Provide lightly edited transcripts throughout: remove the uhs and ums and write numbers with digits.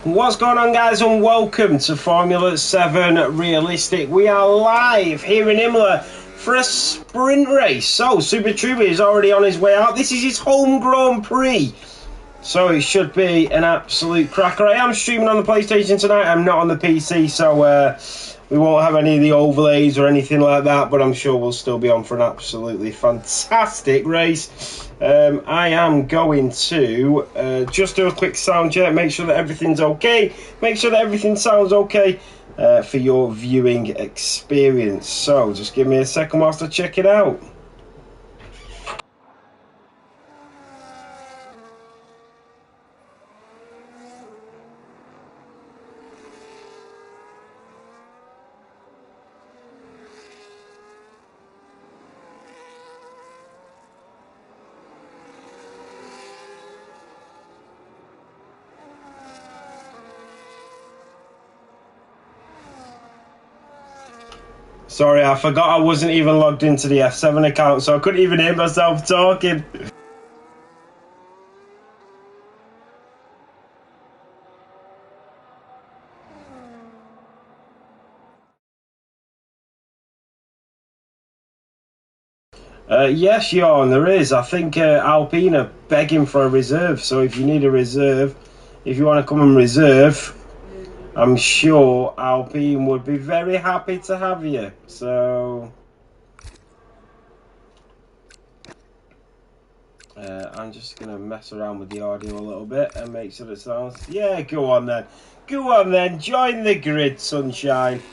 What's going on, guys, and welcome to Formula 7 Realistic. We are live here in Imola for a sprint race. So Super Trooper is already on his way out. This is his home Grand Prix, so it should be an absolute cracker. I am streaming on the PlayStation tonight. I'm not on the PC, so we won't have any of the overlays or anything like that, but I'm sure we'll still be on for an absolutely fantastic race. I am going to just do a quick sound check, make sure that everything's okay, make sure that everything sounds okay for your viewing experience. So just give me a second whilst I check it out. Sorry, I forgot I wasn't even logged into the F7 account, so I couldn't even hear myself talking. Yes, Jorn, there is. I think Alpine are begging for a reserve, so if you need a reserve, if you want to come and reserve, I'm sure Alpine would be very happy to have you. So I'm just going to mess around with the audio a little bit and make sure it sounds... Yeah, go on then. Go on then. Join the grid, sunshine.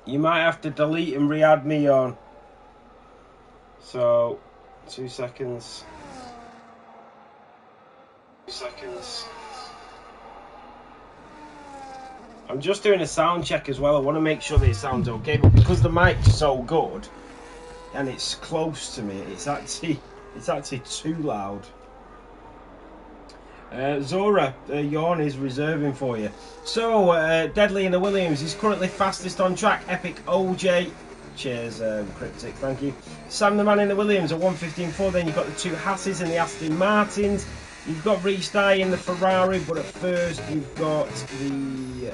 You might have to delete and re-add me on. So, 2 seconds. 2 seconds. I'm just doing a sound check as well. I want to make sure that it sounds okay, but because the mic's so good and it's close to me, it's actually too loud. Zora, Jorn is reserving for you. So, Deadly in the Williams is currently fastest on track. Epic OJ, cheers, Cryptic, thank you. Sam the Man in the Williams at 1:15.4. Then you've got the two Hasses and the Aston Martins. You've got Reece Dye in the Ferrari, but at first you've got the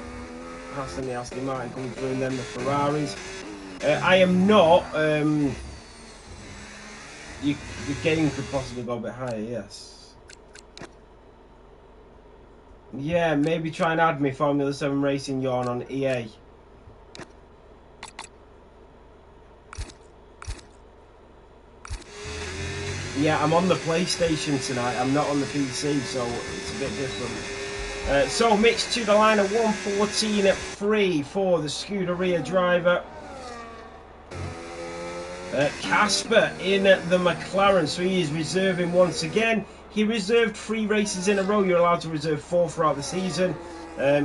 Haas and the Aston Martin coming through, and then the Ferraris. I am not. The game could possibly go a bit higher, yes. Yeah, maybe try and add me Formula 7 Racing Jorn on EA. Yeah, I'm on the PlayStation tonight. I'm not on the PC, so it's a bit different. So mixed to the line at 1:14.3 for the Scuderia driver. Casper in the McLaren, so he is reserving once again. He reserved 3 races in a row. You're allowed to reserve 4 throughout the season.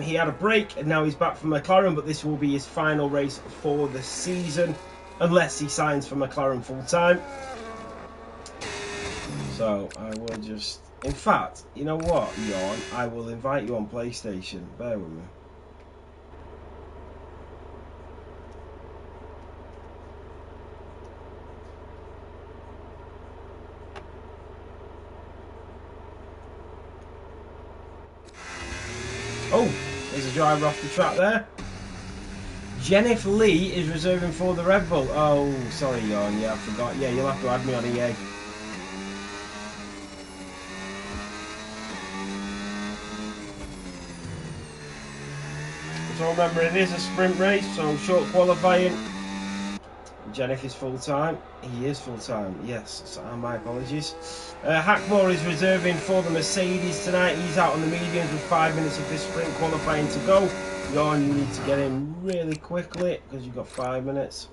He had a break and now he's back for McLaren, but this will be his final race for the season, unless he signs for McLaren full time. So I will just... In fact, you know what, Jorn? I will invite you on PlayStation. Bear with me. Oh, driver off the track there. Jennifer Lee is reserving for the Red Bull. Oh, sorry, Jon. Yeah, I forgot. Yeah, you'll have to add me on EA. So remember, it is a sprint race, so short qualifying. Jennifer's full time. He is full time. Yes, so my apologies. Hackmore is reserving for the Mercedes tonight. He's out on the mediums with 5 minutes of this sprint qualifying to go. Jon, you need to get in really quickly because you've got 5 minutes.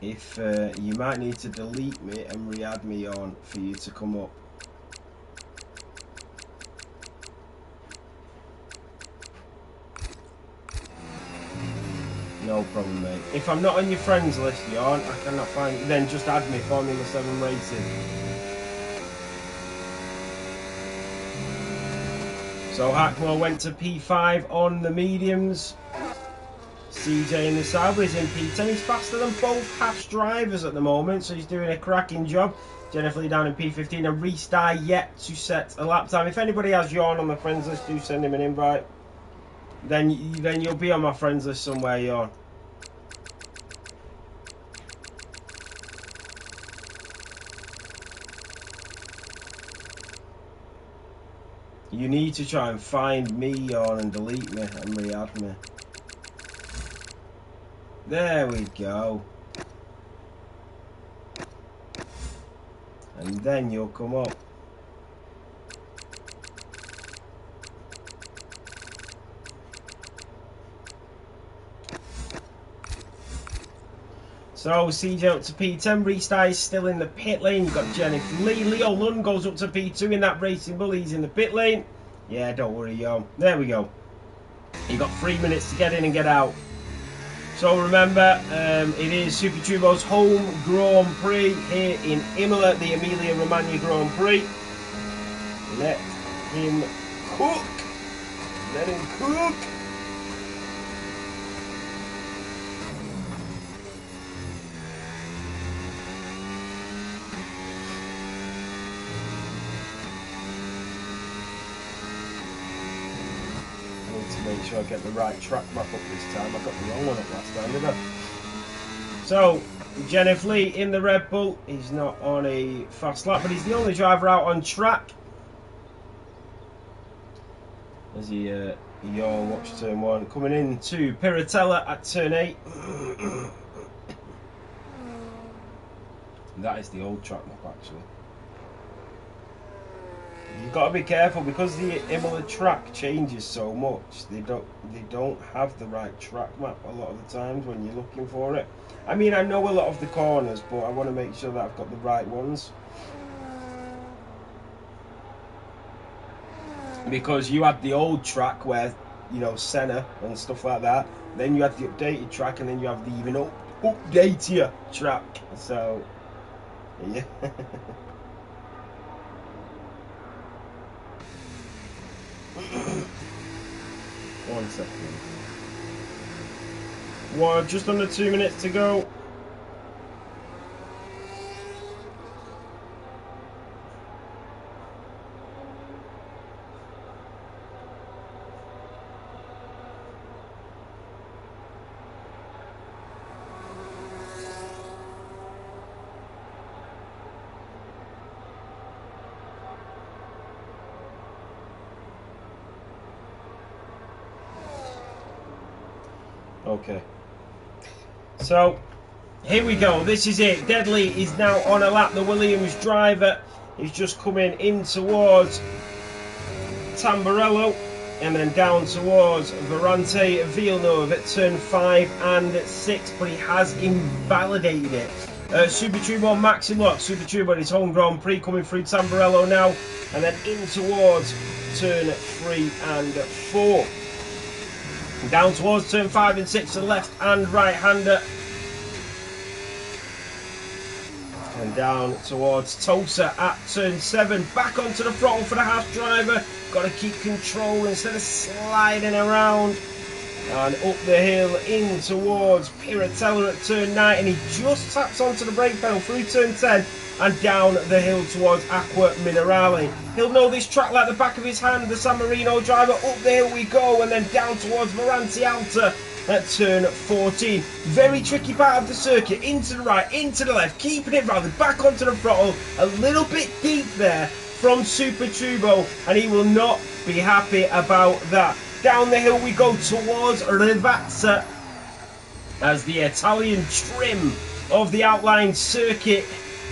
If you might need to delete me and re-add me on for you to come up. No problem, mate. If I'm not on your friends list, Jon, I cannot find you. Then just add me, Formula 7 Racing. So Hackmore went to P5 on the mediums. CJ in the Sauber is in P10. He's faster than both Haas drivers at the moment, so he's doing a cracking job. Jennifer Lee down in P15 and Reese Dye yet to set a lap time. If anybody has Jon on the friends list, do send him an invite. Then you'll be on my friends list somewhere, Jon. You need to try and find me, Jon, and delete me and re-add me. There we go. And then you'll come up. So CJ up to P10, Restart is still in the pit lane. You've got Jennifer Lee. Leo Lund goes up to P2 in that Racing Bull. He's in the pit lane. Yeah, don't worry, Jon. There we go. You've got 3 minutes to get in and get out. So remember, it is Super Turbo's home Grand Prix here in Imola, the Emilia Romagna Grand Prix. Let him cook. Let him cook. Make sure I get the right track map up this time. I got the wrong one up last time, didn't I? So, Jennifer Lee in the Red Bull. He's not on a fast lap, but he's the only driver out on track. As he, Jon, watch turn 1. Coming in to Piratella at turn 8. That is the old track map, actually. You've got to be careful because the Imola track changes so much. They don't have the right track map a lot of the times when you're looking for it. I mean, I know a lot of the corners, but I want to make sure that I've got the right ones. Because you had the old track where, you know, Senna and stuff like that. Then you had the updated track, and then you have the even updatier track. So, yeah. 1 second. Well, just under 2 minutes to go. Okay, so here we go. This is it. Deadly is now on a lap. The Williams driver is just coming in towards Tamburello and then down towards Varante Villeneuve at turn 5 and 6, but he has invalidated it. Super Turbo Maximum, Super Turbo his home Grand Prix coming through Tamburello now and then in towards turn 3 and 4. Down towards turn 5 and 6 to the left and right hander. And down towards Tosa at turn 7. Back onto the throttle for the Haas driver. Got to keep control instead of sliding around. And up the hill in towards Piratella at turn 9, and he just taps onto the brake pedal through turn 10 and down the hill towards Acqua Minerale. He'll know this track like the back of his hand, the San Marino driver. Up the hill we go, and then down towards Marante Alta at turn 14. Very tricky part of the circuit, into the right, into the left, keeping it rallied, back onto the throttle, a little bit deep there from Super Turbo, and he will not be happy about that. Down the hill we go towards Rivazza as the Italian trim of the outline circuit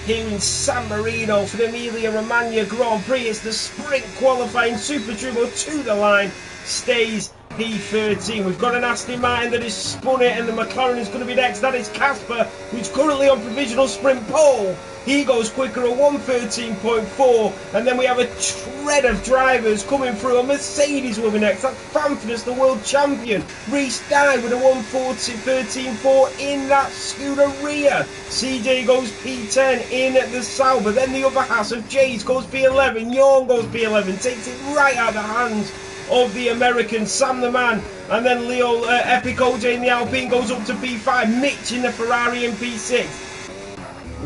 here in San Marino for the Emilia-Romagna Grand Prix. It's the sprint qualifying. Super Turbo to the line, stays P13. We've got an Aston Martin that has spun it, and the McLaren is going to be next. That is Casper, who's currently on provisional sprint pole. He goes quicker at 1:13.4, and then we have a tread of drivers coming through. A Mercedes will be next. That's Fanfrenas, the world champion. Reese Dye with a 1:13.4 in that Scuderia. CJ goes P10 in the Sauber. Then the other half of Jays goes P11. Jorn goes P11. Takes it right out of the hands of the American Sam the Man. And then Leo Epic OJ in the Alpine goes up to P5. Mitch in the Ferrari in P6.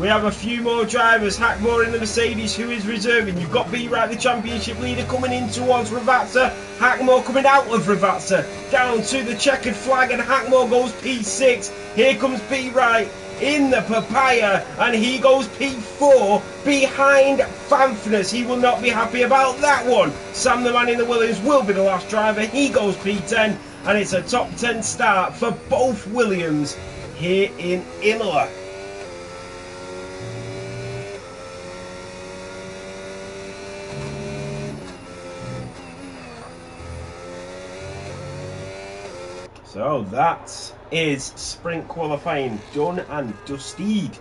We have a few more drivers. Hackmore in the Mercedes, who is reserving. You've got B-Right, the championship leader, coming in towards Rivazza. Hackmore coming out of Rivazza, down to the checkered flag, and Hackmore goes P6. Here comes B-Right in the Papaya, and he goes P4 behind Fanfrenas. He will not be happy about that one. Sam the Man in the Williams will be the last driver. He goes P10, and it's a top 10 start for both Williams here in Imola. So that is sprint qualifying done and dusted.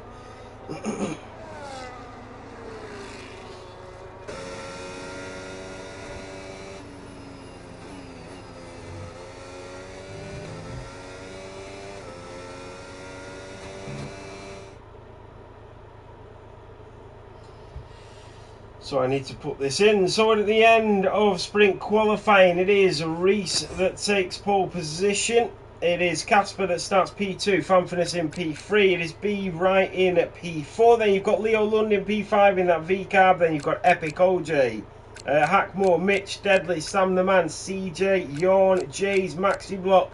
So I need to put this in. So at the end of sprint qualifying, it is Reese that takes pole position. It is Casper that starts P2, Fanfrenas in P3. It is B right in at P4. Then you've got Leo Lund in P5 in that V-carb. Then you've got Epic OJ, Hackmore, Mitch, Deadly, Sam the Man, CJ, Jorn, Jays, Maxi Block.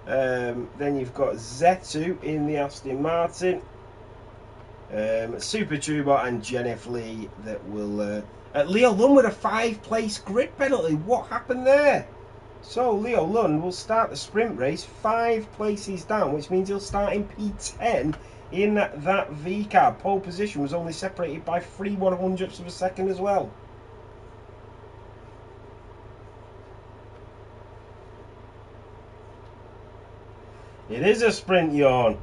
Then you've got Zetu in the Aston Martin. Super Turbo and Jennifer Lee that will Leo Lund with a 5-place grid penalty. What happened there? So Leo Lund will start the sprint race 5 places down, which means he'll start in P10 in that V-car. Pole position was only separated by 3/100ths of a second as well. It is a sprint, Jorn.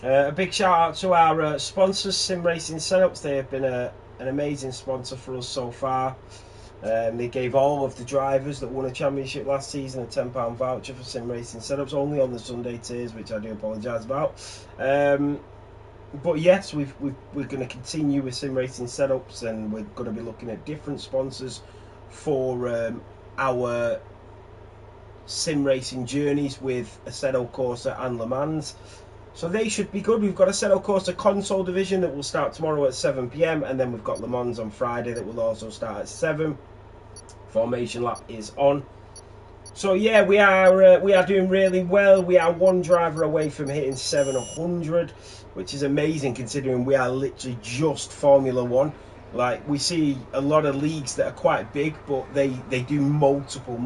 A big shout out to our sponsors, Sim Racing Setups. They have been an amazing sponsor for us so far. They gave all of the drivers that won a championship last season a £10 voucher for Sim Racing Setups, only on the Sunday tiers, which I do apologise about. But yes, we're going to continue with Sim Racing Setups, and we're going to be looking at different sponsors for our sim racing journeys with Assetto Corsa and Le Mans. So they should be good. We've got a Assetto Corsa console division that will start tomorrow at 7 PM, and then we've got Le Mans on Friday that will also start at 7. Formation lap is on. So yeah, we are doing really well. We are one driver away from hitting 700, which is amazing considering we are literally just Formula One. Like, we see a lot of leagues that are quite big, but they do multiple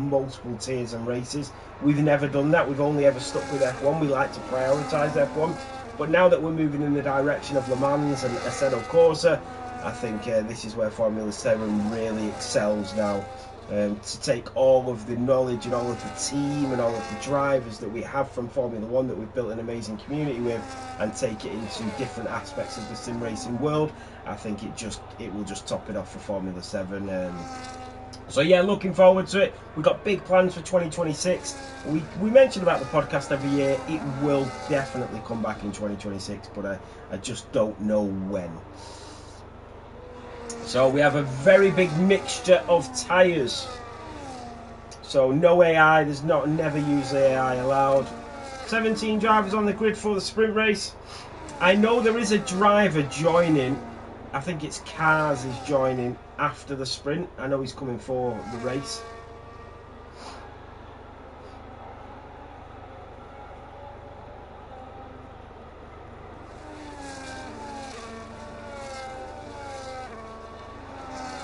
tiers and races. We've never done that. We've only ever stuck with F1. We like to prioritise F1. But now that we're moving in the direction of Le Mans and Assetto Corsa, I think this is where Formula 7 really excels now. To take all of the knowledge and all of the team and all of the drivers that we have from Formula 1 that we've built an amazing community with, and take it into different aspects of the sim racing world. I think it will just top it off for Formula 7. So yeah, looking forward to it. We've got big plans for 2026. We mentioned about the podcast every year. It will definitely come back in 2026, but I just don't know when. So we have a very big mixture of tyres. So no AI, there's never usually AI allowed. 17 drivers on the grid for the sprint race. I know there is a driver joining. I think it's Cars is joining after the sprint. I know he's coming for the race.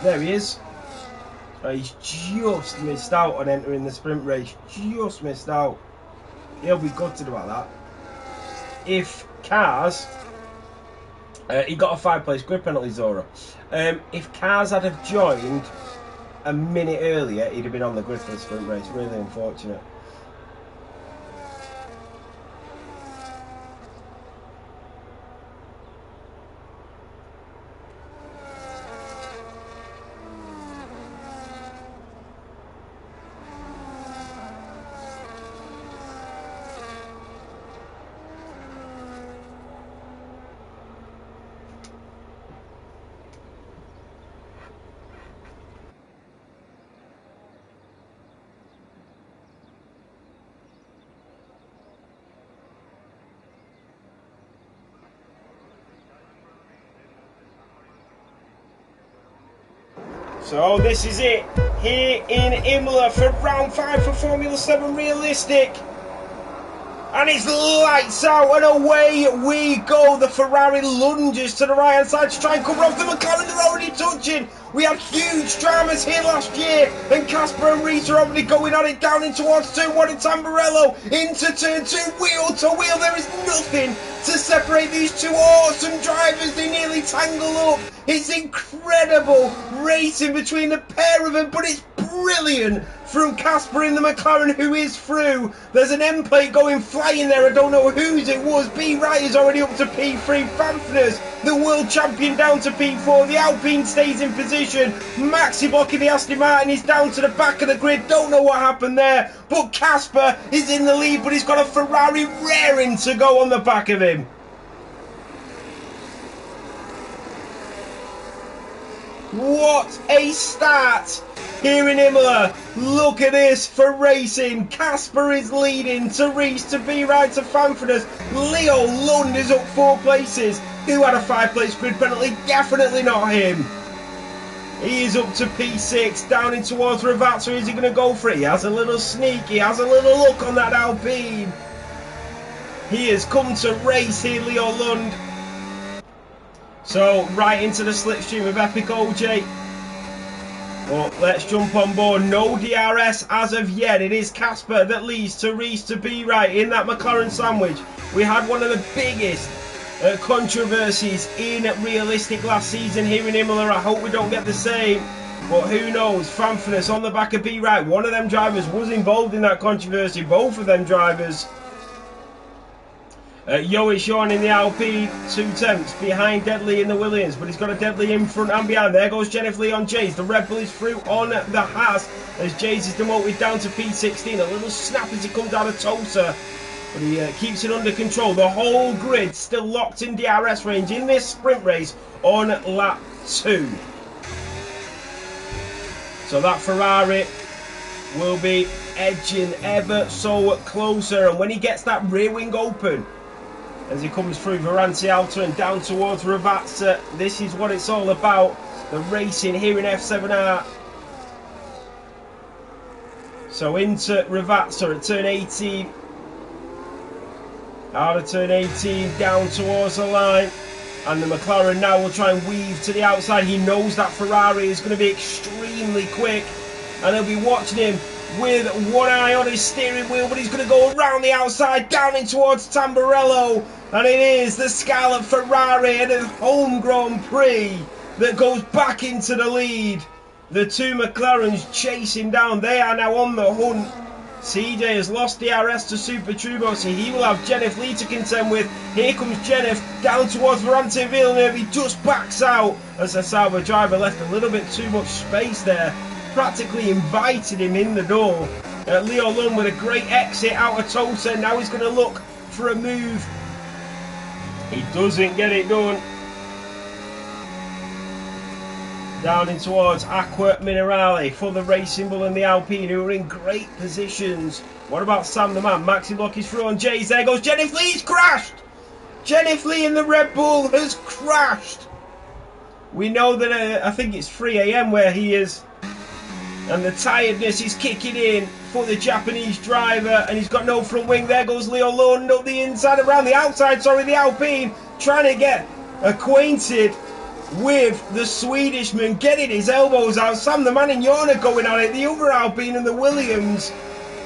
There he is. He's just missed out on entering the sprint race. Just missed out. He'll be gutted about that. If Cars... he got a 5-place grid penalty, Zora. If Cars had have joined a minute earlier, he'd have been on the grid for the sprint race. Really unfortunate. So this is it here in Imola for round 5 for Formula 7 Realistic. And it's lights out and away we go. The Ferrari lunges to the right hand side to try and cover off the McLaren. They're already touching. We had huge dramas here last year, and Casper and Reese are already going on it down in towards turn 1 and Tamburello into turn 2, wheel to wheel. There is nothing to separate these two awesome drivers. They nearly tangle up. It's incredible racing between the pair of them, but it's brilliant from Casper in the McLaren, who is through. There's an end plate going flying there. I don't know whose it was. B. Wright is already up to P3. Fanfners, the world champion, down to P4. The Alpine stays in position. Maxi blocking the Aston Martin is down to the back of the grid. Don't know what happened there, but Casper is in the lead, but he's got a Ferrari raring to go on the back of him. What a start here in Imola. Look at this for racing. Casper is leading to Reese, to B. Wright, to Fanfners. Leo Lund is up 4 places. Who had a 5-place grid penalty? Definitely not him. He is up to P6, down in towards Ravazza. Is he going to go for it? He has a little sneak. He has a little look on that Alpine. He has come to race here, Leo Lund. So, right into the slipstream of Epic OJ. Well, let's jump on board. No DRS as of yet. It is Casper that leads to Reese, to B. Wright in that McLaren sandwich. We had one of the biggest controversies in Realistic last season here in Imola. I hope we don't get the same, but who knows. Fanfness on the back of B. Wright. One of them drivers was involved in that controversy. Both of them drivers. Yoish Sean in the Alpine, 2 tenths behind Deadly in the Williams, but he's got a Deadly in front and behind. There goes Jennifer Lee on Jays. The Red Bull is through on the Haas as Jays is demoted down to P16. A little snap as he comes out of Tulsa, but he keeps it under control. The whole grid still locked in DRS range in this sprint race on lap 2. So that Ferrari will be edging ever so closer, and when he gets that rear wing open, as he comes through Varanti Alta and down towards Ravazza, this is what it's all about. The racing here in F7R. So into Ravazza at turn 18. Out of turn 18, down towards the line. And the McLaren now will try and weave to the outside. He knows that Ferrari is going to be extremely quick, and he'll be watching him with one eye on his steering wheel, but he's going to go around the outside, down in towards Tamburello, and it is the Scarlet Ferrari in a home Grand Prix that goes back into the lead. The 2 McLarens chasing down. They are now on the hunt. CJ has lost DRS to Super Turbo, so he will have Jennifer Lee to contend with. Here comes Jennifer down towards Varante Villeneuve. He just backs out as the Sauber driver left a little bit too much space there. Practically invited him in the door. Leo Lund with a great exit out of Tulsa. Now he's going to look for a move. He doesn't get it done. Down in towards Aqua Minerale for the Racing Bull and the Alpine, who are in great positions. What about Sam the Man? Maxi Block is through on Jay's. There goes Jennifer Lee. He's crashed. Jennifer Lee in the Red Bull has crashed. We know that I think it's 3 AM where he is. And the tiredness is kicking in for the Japanese driver. And he's got no front wing. There goes Leo Lund up the inside, around the outside. Sorry, the Alpine trying to get acquainted with the Swedishman, getting his elbows out. Sam the Man and Jorna going on it. The other Alpine and the Williams.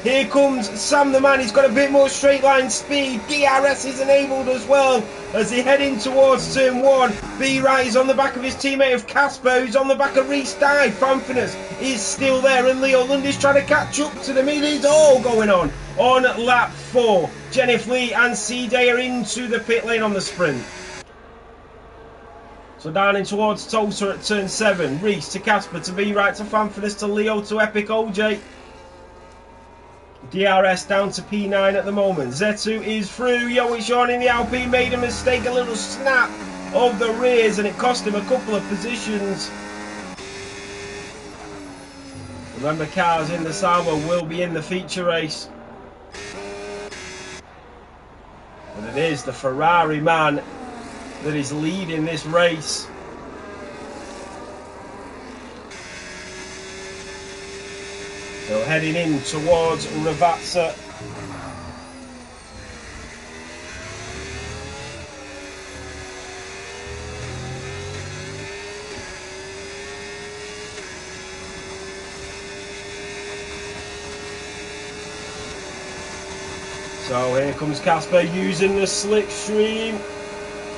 Here comes Sam the Man. He's got a bit more straight line speed. DRS is enabled as well as they head in towards turn 1. B-Right is on the back of his teammate of Casper, who's on the back of Reese Dye. Fanfinus is still there, and Leo Lund is trying to catch up to them. It is all going on lap 4. Jennifer Lee and C-Day are into the pit lane on the sprint. So down in towards Tulsa at turn 7. Reese to Casper to B-Right to Fanfinus to Leo to Epic OJ. DRS down to P9 at the moment. Zetu is through. Sean in the Alpine made a mistake, a little snap of the rears, and it cost him a couple of positions. Remember, cars in the Sauber will be in the feature race. But it is the Ferrari man that is leading this race. So heading in towards Ravazza. So here comes Casper using the slipstream.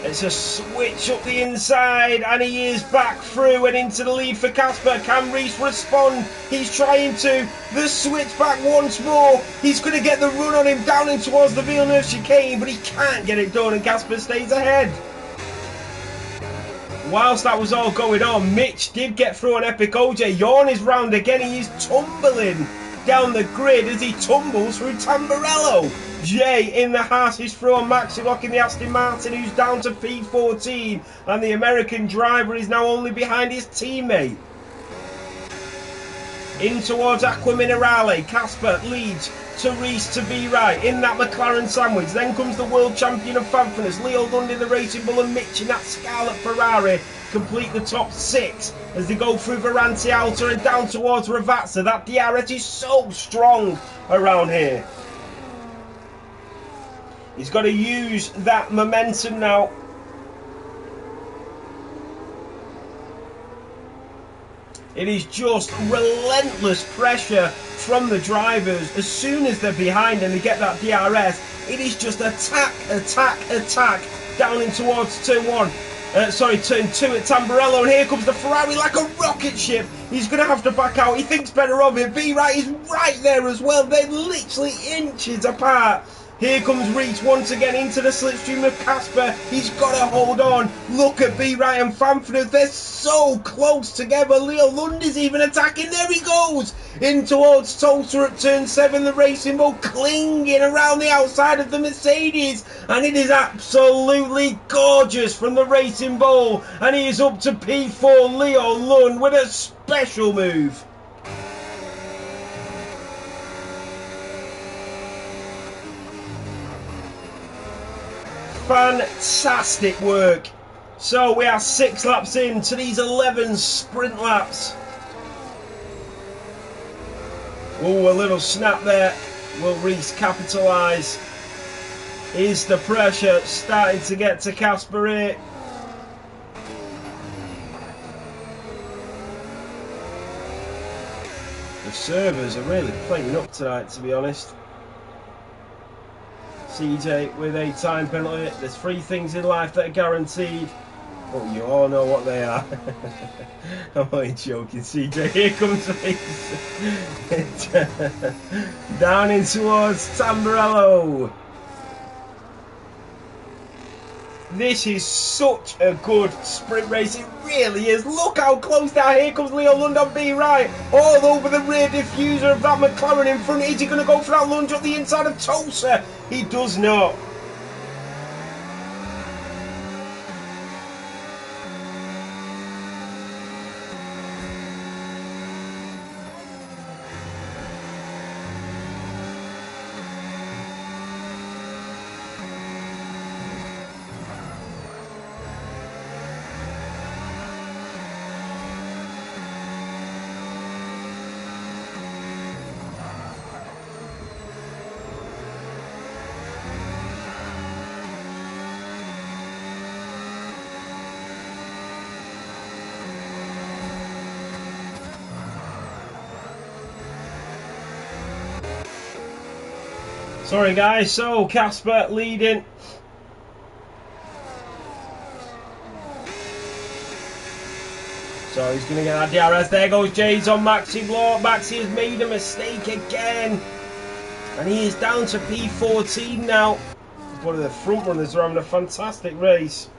It's a switch up the inside, and he is back through and into the lead for Casper. Can Reese respond? He's trying to. The switch back once more. He's going to get the run on him down in towards the Villeneuve chicane, but he can't get it done, and Casper stays ahead. Whilst that was all going on, Mitch did get through on Epic OJ. Jorn is round again. He is tumbling down the grid as he tumbles through Tamburello. Jay in the Haas is through on Maximock in the Aston Martin, who's down to P14, and the American driver is now only behind his teammate. In towards Aqua Minerale, Casper leads to Reese to B-Right in that McLaren sandwich. Then comes the world champion of Fanfinus, Leo Lund in the Racing Bull, and Mitch in that Scarlet Ferrari complete the top 6 as they go through Varanti Alta and down towards Ravazza. That DRS is so strong around here. He's got to use that momentum now. It is just relentless pressure from the drivers. As soon as they're behind and they get that DRS, it is just attack, attack, attack down in towards turn 2 at Tamburello, and here comes the Ferrari like a rocket ship. He's going to have to back out. He thinks better of it. B-Right is right there as well. They're literally inches apart. Here comes Reese once again into the slipstream of Casper. He's got to hold on. Look at B-Right and Fanfinus. They're so close together. Leo Lund is even attacking. There he goes. In towards Tulsa at turn 7. The Racing Bull clinging around the outside of the Mercedes. And it is absolutely gorgeous from the Racing Bull. And he is up to P4. Leo Lund with a special move. Fantastic work. So we are 6 laps into these 11 sprint laps. Oh, a little snap there. Will Reese capitalise? Is the pressure starting to get to Casper here? The servers are really playing up tonight, to be honest. CJ with a time penalty. There's 3 things in life that are guaranteed. Oh, you all know what they are. I'm only joking, CJ. Here comes Reese. Down in towards Tamburello. This is such a good sprint race. It really is. Look how close they are. Here comes Leo Lund on B-Right. All over the rear diffuser of that McLaren in front. Is he going to go for that lunge up the inside of Tulsa? He does not. Sorry guys, so Casper leading. So he's going to get that DRS. There goes Jay's on Maxi Block. Maxi has made a mistake again. And he is down to P14 now. One of the front runners are having a fantastic race.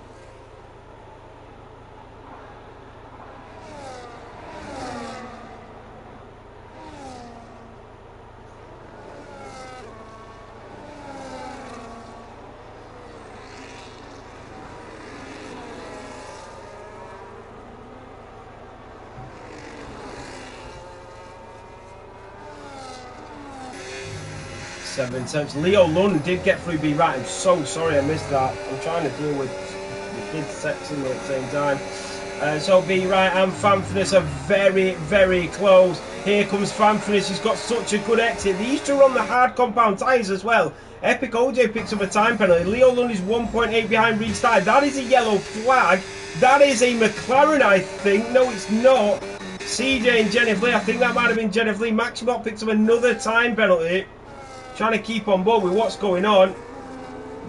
Seven tenths. Leo Lund did get through B right. I'm so sorry I missed that. I'm trying to deal with the kids sexing me at the same time. So B right and Fanfitness are very, very close. Here comes Fanfitness. He's got such a good exit. They used to run the hard compound tyres as well. Epic OJ picks up a time penalty. Leo Lund is 1.8 behind restart. That is a yellow flag. That is a McLaren, I think. No, it's not. CJ and Jennifer Lee. I think that might have been Jennifer Lee. Maximot picks up another time penalty. Trying to keep on board with what's going on.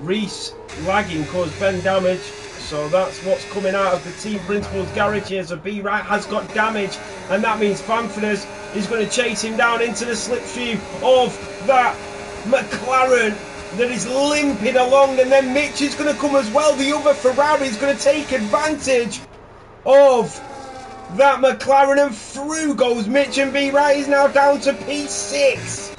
Reese lagging caused Ben damage. So that's what's coming out of the team principal's garage here. So B right has got damage. And that means Fanfitness is going to chase him down into the slipstream of that McLaren that is limping along. And then Mitch is going to come as well. The other Ferrari is going to take advantage of that McLaren. And through goes Mitch, and B right is now down to P6.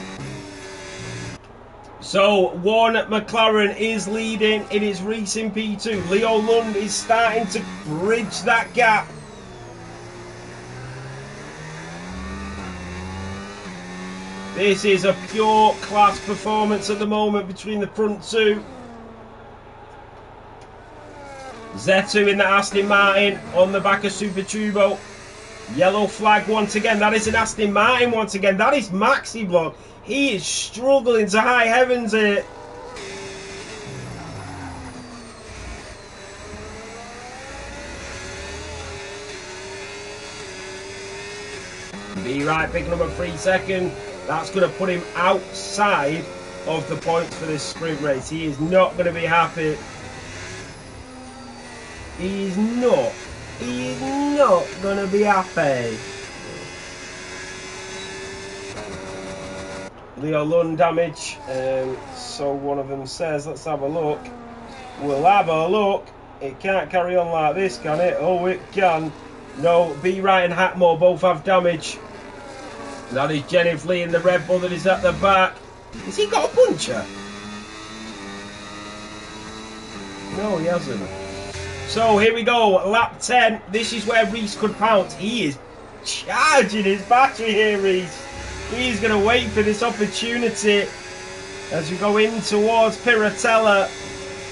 So one McLaren is leading. It is Reese in P2. Leo Lund is starting to bridge that gap. This is a pure class performance at the moment between the front two. Z2 in the Aston Martin on the back of Super Turbo. Yellow flag once again. That is an Aston Martin once again. That is Maxi Block. He is struggling to high heavens here. B right picking up a 3 second. That's going to put him outside of the points for this sprint race. He is not going to be happy. He's not going to be happy. Leo Lund damage, so one of them says, let's have a look. We'll have a look. It can't carry on like this, can it? Oh, it can. No, B right and Hackmore both have damage. That is Jennifer Lee in the Red Bull that is at the back. Has he got a puncher? No, he hasn't. So here we go, lap 10. This is where Reese could pounce. He is charging his battery here, Reese. He's going to wait for this opportunity as we go in towards Piratella.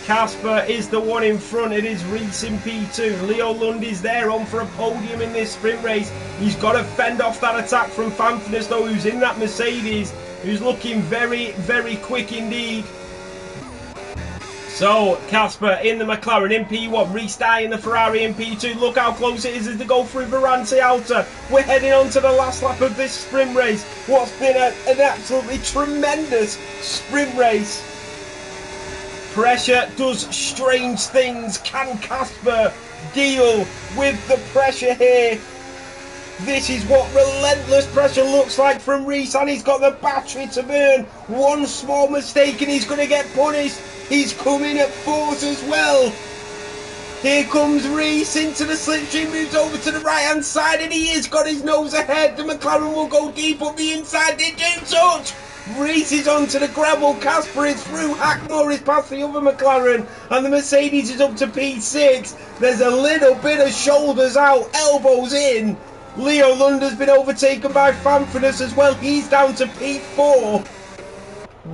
Casper is the one in front. It is Reese in P2. Leo Lund is there on for a podium in this sprint race. He's got to fend off that attack from Fanfitness, though, who's in that Mercedes, who's looking very, very quick indeed. So, Casper in the McLaren in P1, Restart in the Ferrari in P2. Look how close it is as they go through Varante Alta. We're heading on to the last lap of this sprint race. What's been an absolutely tremendous sprint race. Pressure does strange things. Can Casper deal with the pressure here? This is what relentless pressure looks like from Reese, and he's got the battery to burn. One small mistake and he's going to get punished. He's coming at fourth as well. Here comes Reese into the slipstream, moves over to the right hand side, and he has got his nose ahead. The McLaren will go deep up the inside. They do touch. Reese is onto the gravel. Casper is through. Hackmore is past the other McLaren, and the Mercedes is up to P6. There's a little bit of shoulders out, elbows in. Leo Lund has been overtaken by Fanfitness as well. He's down to P4.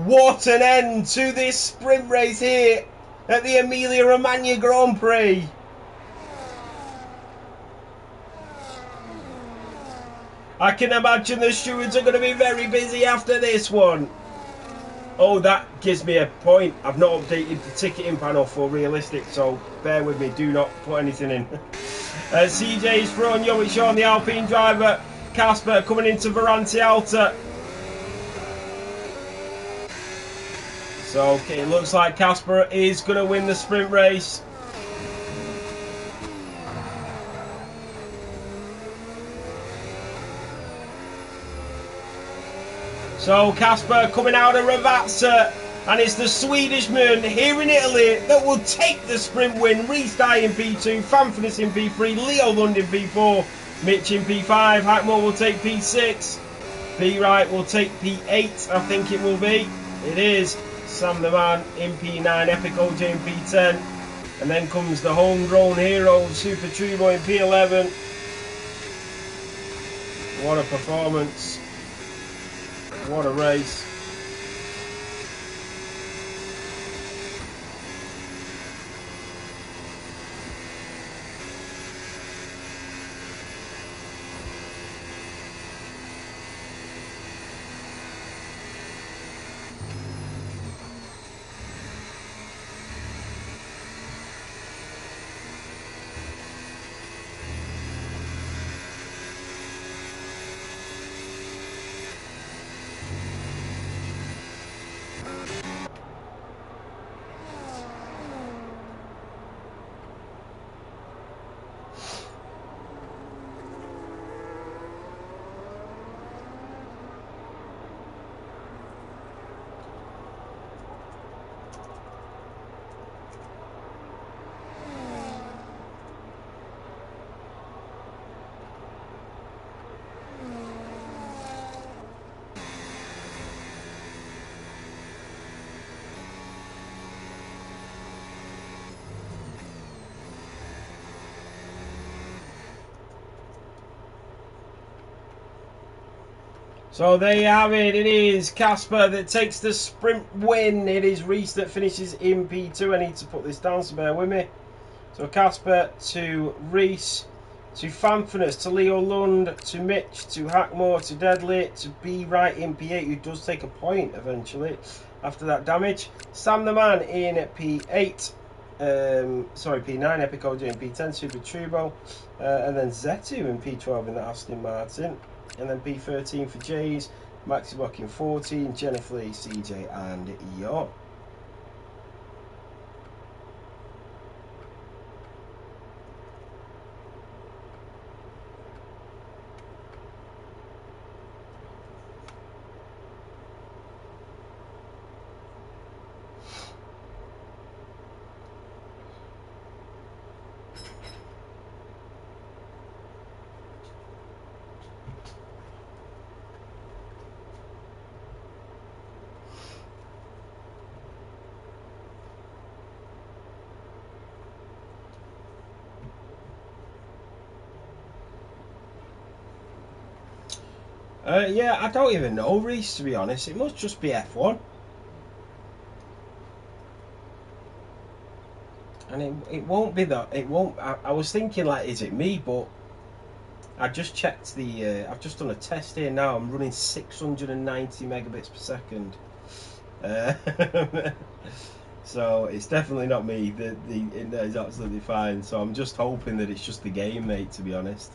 What an end to this sprint race here at the Emilia-Romagna Grand Prix. I can imagine the stewards are going to be very busy after this one. Oh, that gives me a point. I've not updated the ticketing panel for realistic, so bear with me. Do not put anything in. CJ's front. Yo, it's Sean, the Alpine driver. Casper coming into Varante Alta. So okay, it looks like Casper is going to win the sprint race. So Casper coming out of Ravazza, and it's the Swedishman here in Italy that will take the sprint win. Reese Dye in P2, Fanfinis in P3, Leo Lund in P4, Mitch in P5, Hackmore will take P6, B Wright will take P8, I think it will be. It is. Sam the Man in P9, Epic OJ in P10, and then comes the homegrown hero Super Turbo in P11. What a performance. What a race. So there you have it. It is Casper that takes the sprint win. It is Reese that finishes in P2. I need to put this down, so bear with me. So Casper to Reese, to Fanfinis, to Leo Lund, to Mitch, to Hackmore, to Deadly, to B Wright in P8, who does take a point eventually after that damage. Sam the Man in P8. Sorry, P9, Epic OJ in P10, Super Turbo, and then Zetu in P12 in the Aston Martin. And then P13 for Jays, Maxibok in 14, Jennifer Lee, CJ and Eon. Yeah, I don't even know, Reese, to be honest. It must just be F1. And it won't be that. It won't. I was thinking, like, is it me? But I just checked the. I've just done a test here now. I'm running 690 megabits per second. So it's definitely not me. The internet is absolutely fine. So I'm just hoping that it's just the game, mate, to be honest.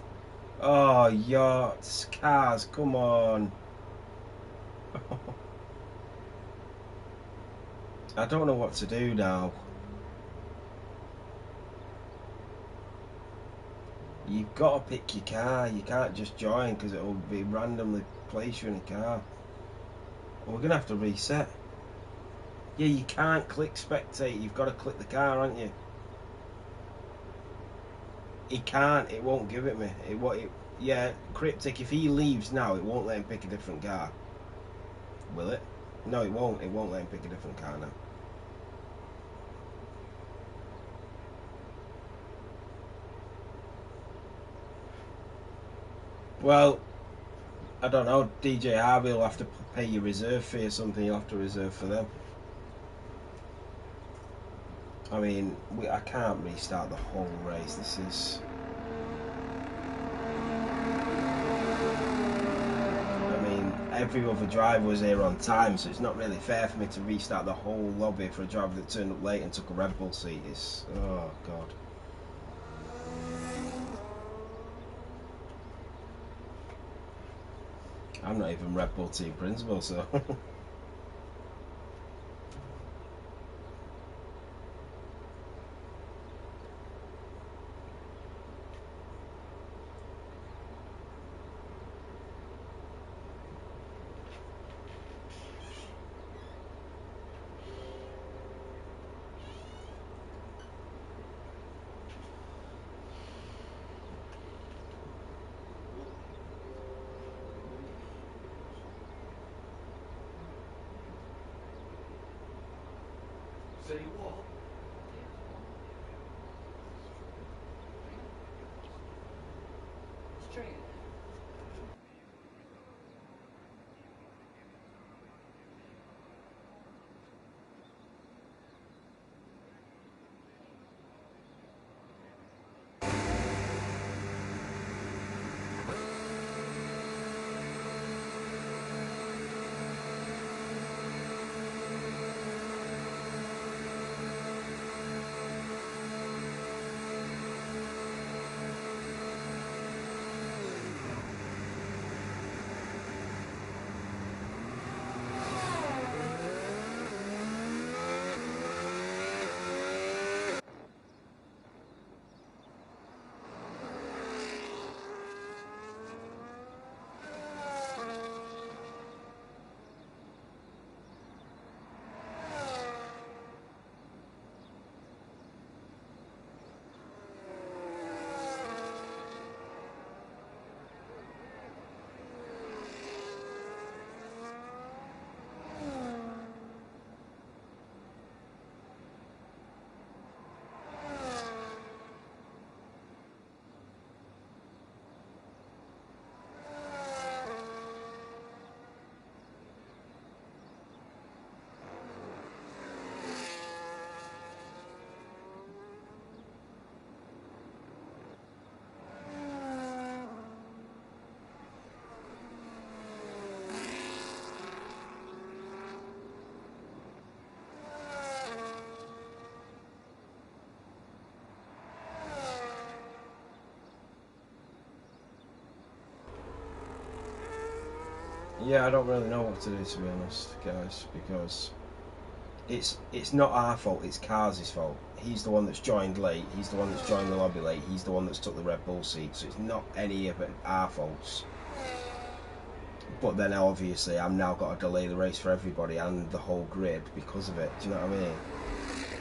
Oh, yachts, cars, come on. I don't know what to do now. You've got to pick your car. You can't just join because it'll be randomly place you in a car. We're going to have to reset. Yeah, you can't click spectate. You've got to click the car, aren't you? He can't. It won't give it me. Yeah, Cryptic, if he leaves now, it won't let him pick a different car. Will it? No, it won't. It won't let him pick a different car now. Well, I don't know. DJ Harvey will have to pay your reserve fee or something. You'll have to reserve for them. I mean, I can't restart the whole race. This is... I mean, every other driver was here on time, so it's not really fair for me to restart the whole lobby for a driver that turned up late and took a Red Bull seat. It's... oh, God. I'm not even Red Bull team principal, so... Yeah, I don't really know what to do, to be honest, guys, because it's not our fault, it's Cars' fault. He's the one that's joined late, he's the one that's joined the lobby late, he's the one that's took the Red Bull seat, so it's not any of our faults. But then obviously I'm now got to delay the race for everybody and the whole grid because of it, do you know what I mean?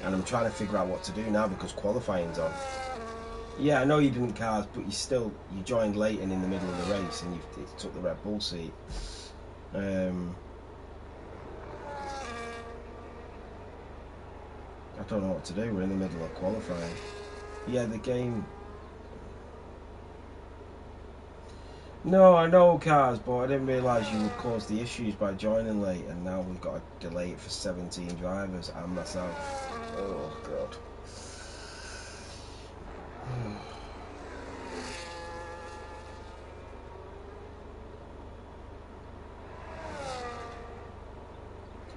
And I'm trying to figure out what to do now because qualifying's on. Yeah, I know you didn't Cars, but you joined late and in the middle of the race and you took the Red Bull seat. I don't know what to do, we're in the middle of qualifying. Yeah, the game... No, I know, Cars, but I didn't realise you would cause the issues by joining late, and now we've got to delay it for 17 drivers and myself. Oh, God.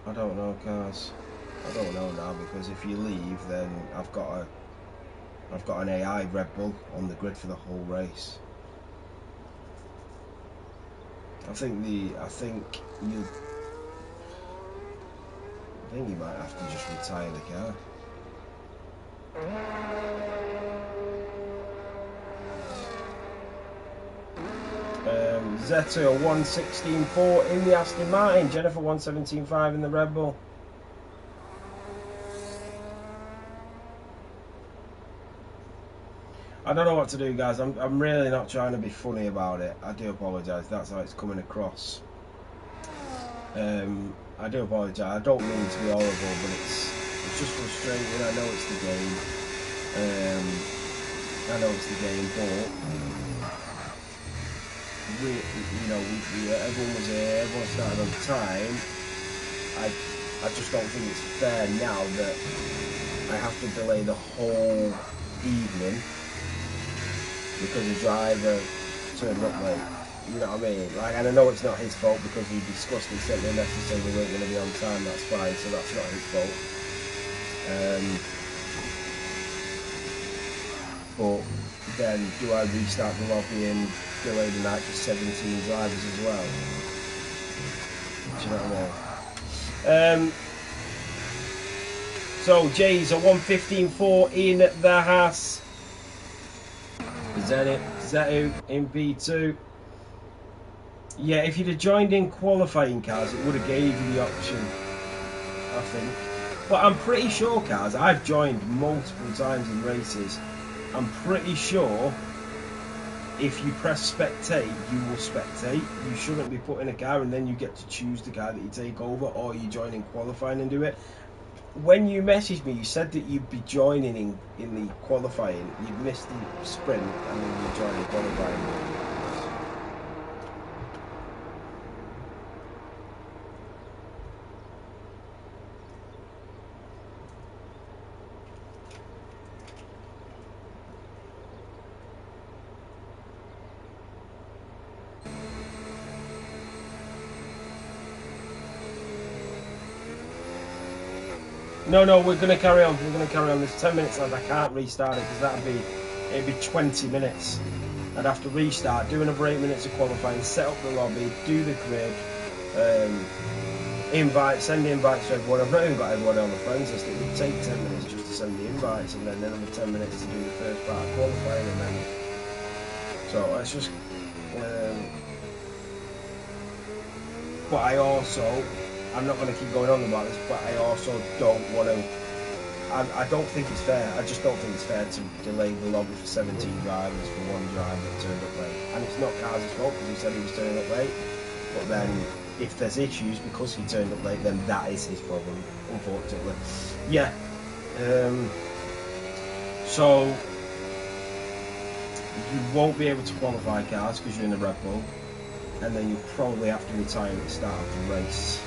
I don't know, Cars. I don't know now, because if you leave, then I've got an AI Red Bull on the grid for the whole race. I think you might have to just retire the car. Zeta 116.4 in the Aston Martin, Jennifer 117.5 in the Red Bull. I don't know what to do, guys. I'm really not trying to be funny about it. I do apologise. That's how it's coming across. I do apologise. I don't mean to be horrible, but it's just frustrating. I know it's the game. I know it's the game, but everyone was here. Everyone started on time. I just don't think it's fair now that I have to delay the whole evening because a driver turned up late. You know what I mean? Like, and I know it's not his fault because we discussed it, sent me a message saying we weren't going to be on time. That's fine, so that's not his fault. But then, do I restart the lobby and delay the night for 17 drivers as well? Do you know what I mean? So Jay's a 115.4 in the Haas. Zetu in B2. Yeah, if you'd have joined in qualifying, Cars, it would have gave you the option, I think. But I'm pretty sure, Cars, I've joined multiple times in races. I'm pretty sure if you press spectate, you will spectate. You shouldn't be put in a car and then you get to choose the car that you take over, or you join in qualifying and do it. When you messaged me, you said that you'd be joining in the qualifying. You'd missed the sprint and then you'd join in qualifying. No, we're going to carry on. We're going to carry on. There's 10 minutes left. I can't restart it because it'd be 20 minutes. I'd have to restart, do another 8 minutes of qualifying, set up the lobby, do the grid, send the invites to everyone. I've not even got everyone on the friends list. It would take 10 minutes just to send the invites, and then another 10 minutes to do the first part of qualifying, and then. So it's just. But I'm not going to keep going on about this, but I also don't want to. I don't think it's fair. I just don't think it's fair to delay the lobby for 17 drivers for one driver that turned up late. And it's not Cars' fault because he said he was turning up late. But then, if there's issues because he turned up late, then that is his problem, unfortunately. Yeah. So you won't be able to qualify Cars because you're in the Red Bull, and then you'll probably have to retire at the start of the race.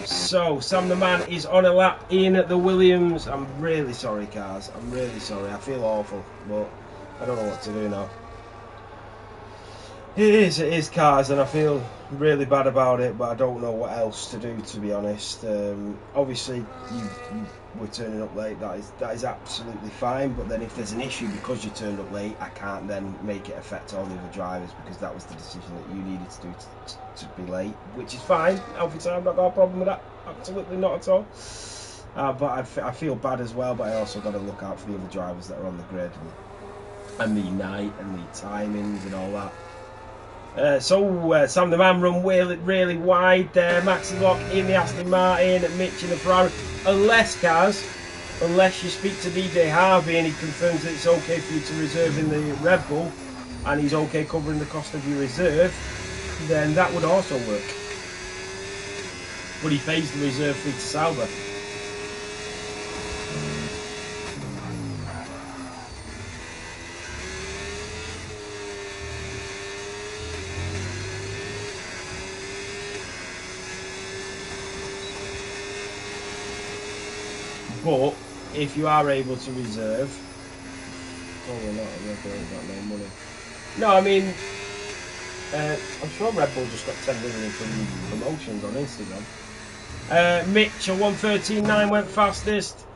So Sam the Man is on a lap in the Williams. I'm really sorry, Cars. I'm really sorry. I feel awful, but I don't know what to do now. It is Cars, and I feel really bad about it, but I don't know what else to do, to be honest. Obviously, you were turning up late. That is absolutely fine. But then, if there's an issue because you turned up late, I can't then make it affect all the other drivers because that was the decision that you needed to do to be late, which is fine. Obviously, I've not got a problem with that. Absolutely not at all. But I feel bad as well. But I also got to look out for the other drivers that are on the grid and the night and the timings and all that. Sam the Man run really wide there. Max Lock in the Aston Martin, Mitch in the Ferrari. Unless you speak to DJ Harvey and he confirms that it's okay for you to reserve in the Red Bull and he's okay covering the cost of your reserve, then that would also work. But he phased the reserve fee to Sauber. But if you are able to reserve, probably not. Red Bull's got no money. No, I mean, I'm sure Red Bull just got 10 million from promotions on Instagram. Mitch, a 1:13.9 went fastest.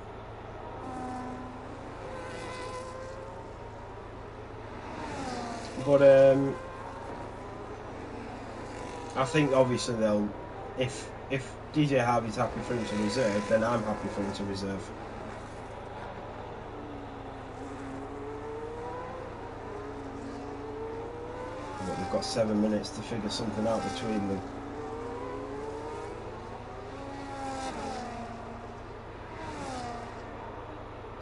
But I think obviously they'll, if DJ Harvey's happy for him to reserve, then I'm happy for him to reserve. But we've got 7 minutes to figure something out between them.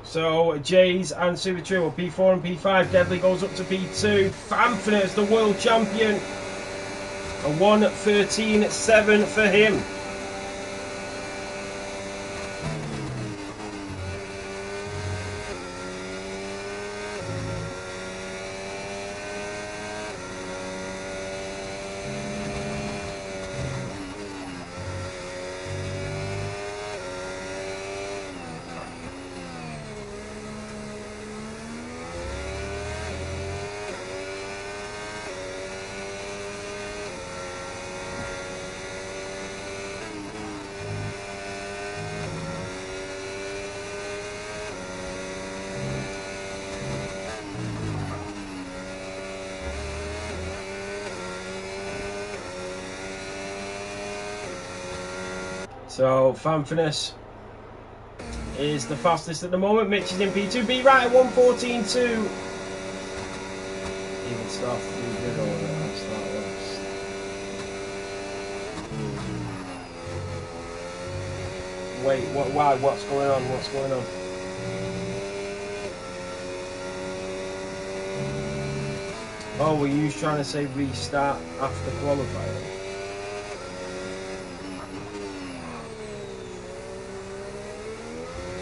So Jays and Super Trio, P4 and P5. Deadly goes up to P2. Fanfiner is the world champion. A 1:13.7 for him. So Fanfinus is the fastest at the moment. Mitch is in P2. Be right at 1:14.2. Even start to do good over there. Start last. Wait, why? What's going on? What's going on? Oh, were you trying to say restart after qualifying?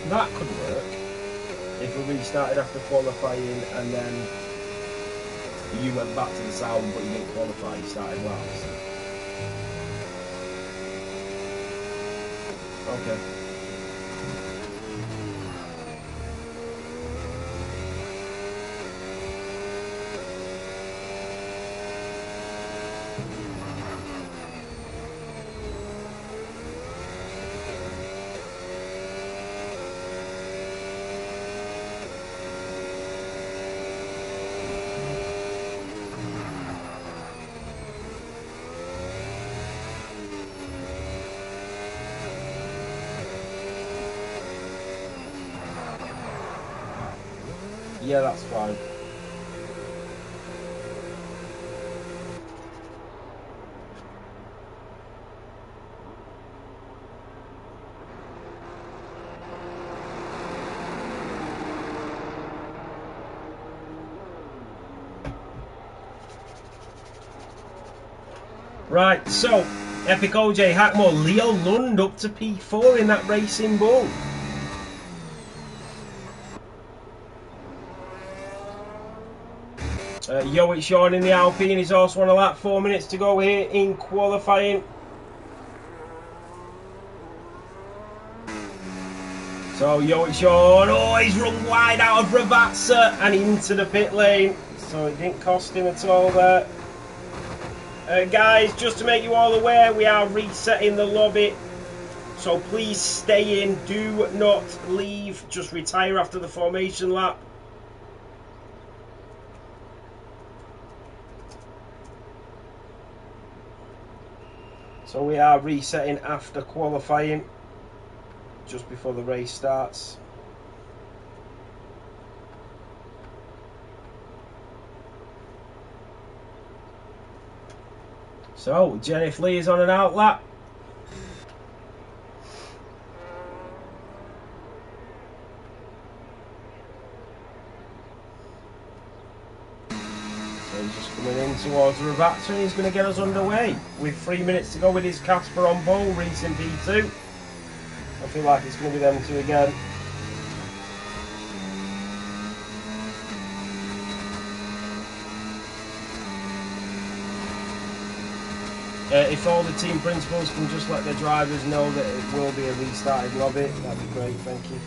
That could work if we restarted after qualifying and then you went back to the Sauber but you didn't qualify, you started last. Okay. Yeah, that's fine. Right, so Epic OJ Hackmore, Leo Lund up to P4 in that Racing Bull. Yoic Sean in the Alpine is also on a lap. 4 minutes to go here in qualifying. So Yoic Sean, oh, he's run wide out of Ravazza and into the pit lane. So it didn't cost him at all there. Guys, just to make you all aware, we are resetting the lobby. So please stay in, do not leave, just retire after the formation lap. So we are resetting after qualifying, just before the race starts. So Jennifer Lee is on an out lap. He's just coming in towards Ravazza and he's going to get us underway with 3 minutes to go with his Casper on pole, Reese in P2. I feel like it's going to be them two again. If all the team principals can just let their drivers know that it will be a restarted lobby, that'd be great, thank you.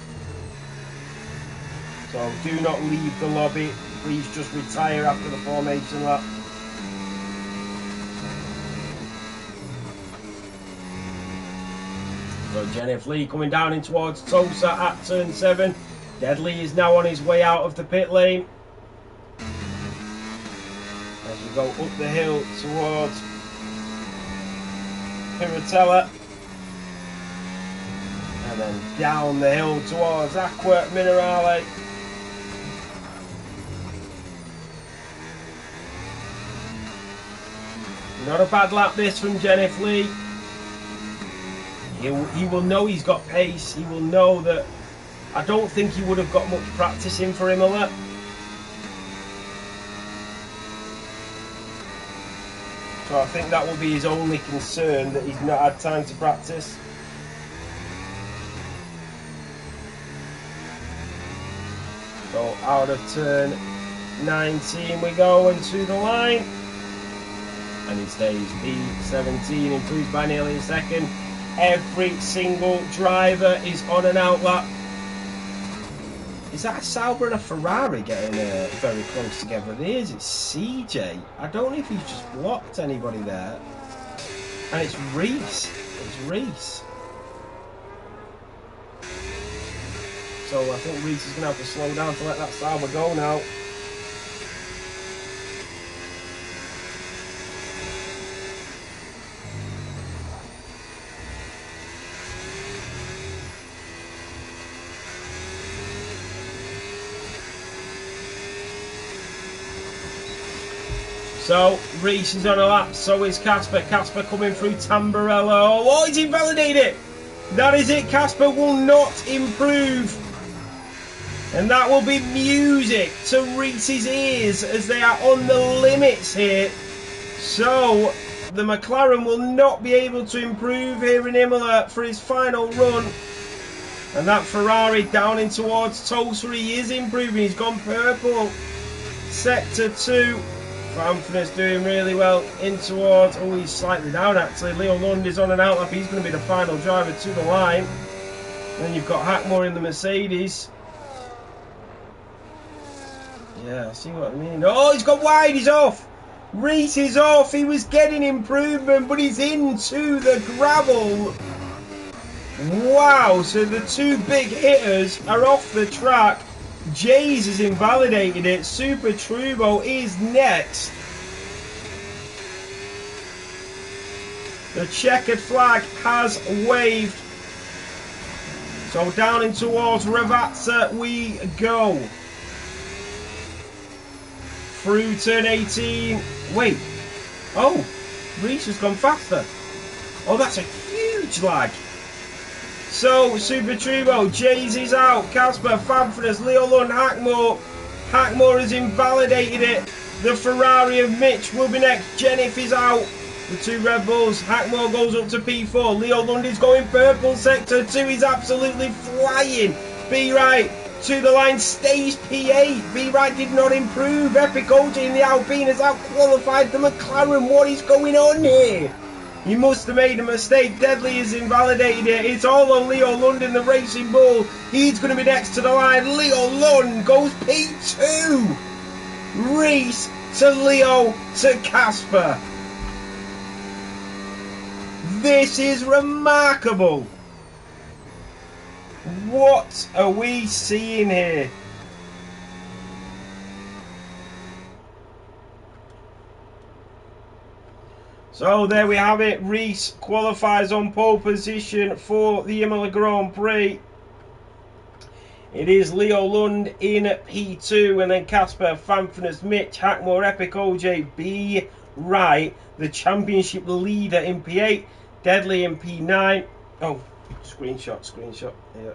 So do not leave the lobby, please just retire after the formation lap. So Jennifer Lee coming down in towards Tosa at turn 7. Deadly is now on his way out of the pit lane. As we go up the hill towards Piratella. And then down the hill towards Aqua Minerale. Not a bad lap this from Jennifer Lee. He will know he's got pace. He will know that. I don't think he would have got much practice in for Imola. So I think that will be his only concern, that he's not had time to practice. So out of turn 19 we go and to the line. And he stays P17, improves by nearly a second. Every single driver is on an out lap. Is that a Sauber and a Ferrari getting very close together? It is, it's CJ. I don't know if he's just blocked anybody there. And it's Reese. It's Reese. So I think Reese is going to have to slow down to let that Sauber go now. So Reese is on a lap, so is Casper. Casper coming through Tamburello. Oh, he's invalidated! That is it, Casper will not improve. And that will be music to Reese's ears as they are on the limits here. So the McLaren will not be able to improve here in Imola for his final run. And that Ferrari down in towards Tulsa, he is improving. He's gone purple. Sector 2. Fanford's doing really well in towards, oh, he's slightly down actually. Leo Lund is on an out lap, he's going to be the final driver to the line. And then you've got Hackmore in the Mercedes. Yeah, I see what I mean. Oh, he's got wide, he's off. Reese is off, he was getting improvement, but he's into the gravel. Wow, so the two big hitters are off the track. Jays has invalidated it. Super Turbo is next. The checkered flag has waved. So down in towards Ravazza we go. through turn 18. Wait. Oh, Reese has gone faster. Oh, that's a huge lag. So, Super Turbo, Jays is out. Casper, Fabfres, Leo Lund, Hackmore. Hackmore has invalidated it. The Ferrari of Mitch will be next. Jennifer is out. The two Red Bulls. Hackmore goes up to P4. Leo Lund is going purple. Sector 2 is absolutely flying. Be Right to the line, stays P8. Be Right did not improve. Epic OJ in the Alpine has out-qualified the McLaren. What is going on here? He must have made a mistake. Deadly has invalidated it. It's all on Leo Lund in the Racing Bull. He's going to be next to the line. Leo Lund goes P2. Reese to Leo to Casper. This is remarkable. What are we seeing here? So there we have it. Reese qualifies on pole position for the Imola Grand Prix. It is Leo Lund in P2, and then Casper, Fanfrenes, Mitch, Hackmore, Epic OJ, Be Right, the championship leader in P8, Deadly in P9. Oh, screenshot. Yeah.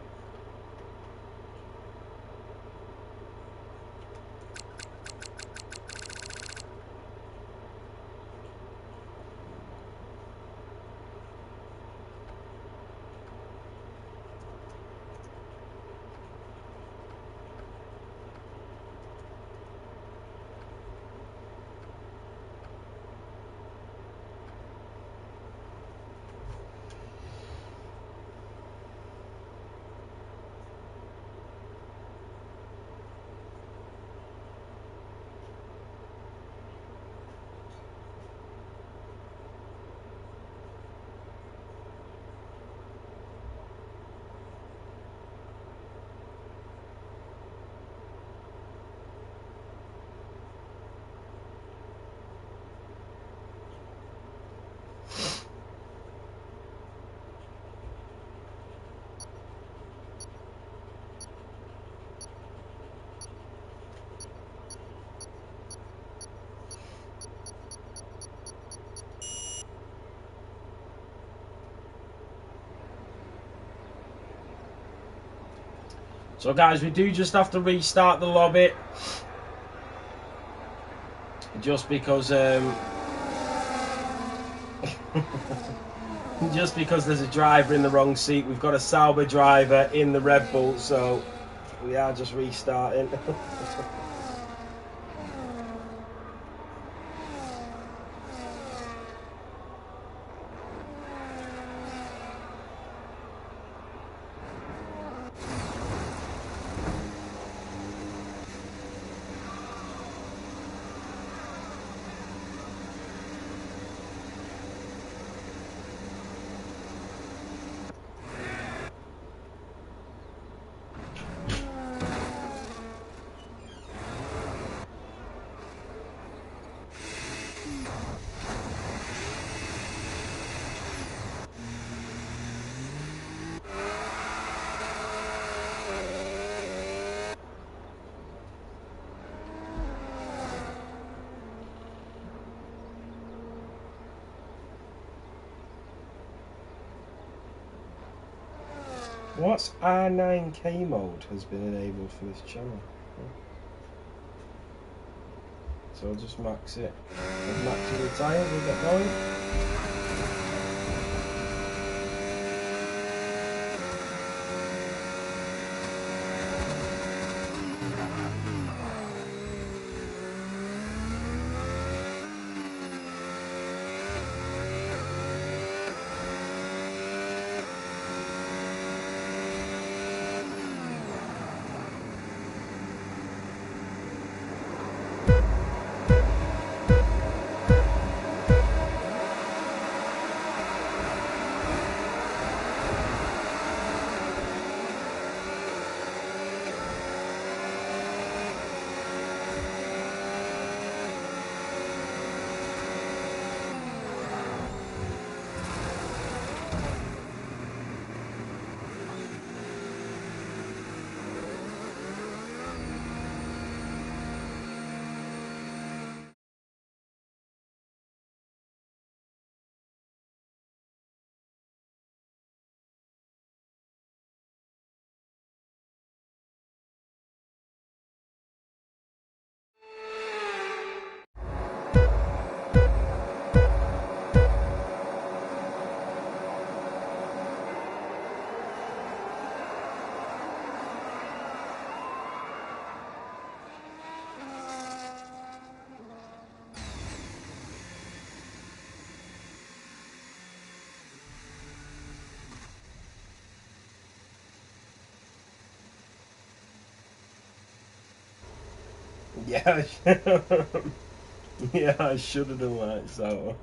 So guys, we do just have to restart the lobby, just because just because there's a driver in the wrong seat. We've got a Sauber driver in the Red Bull, so we are just restarting. What's R9K mode has been enabled for this channel? So I'll just max it. Max the tyres, we'll get going. Yeah, yeah, I should have done that. So.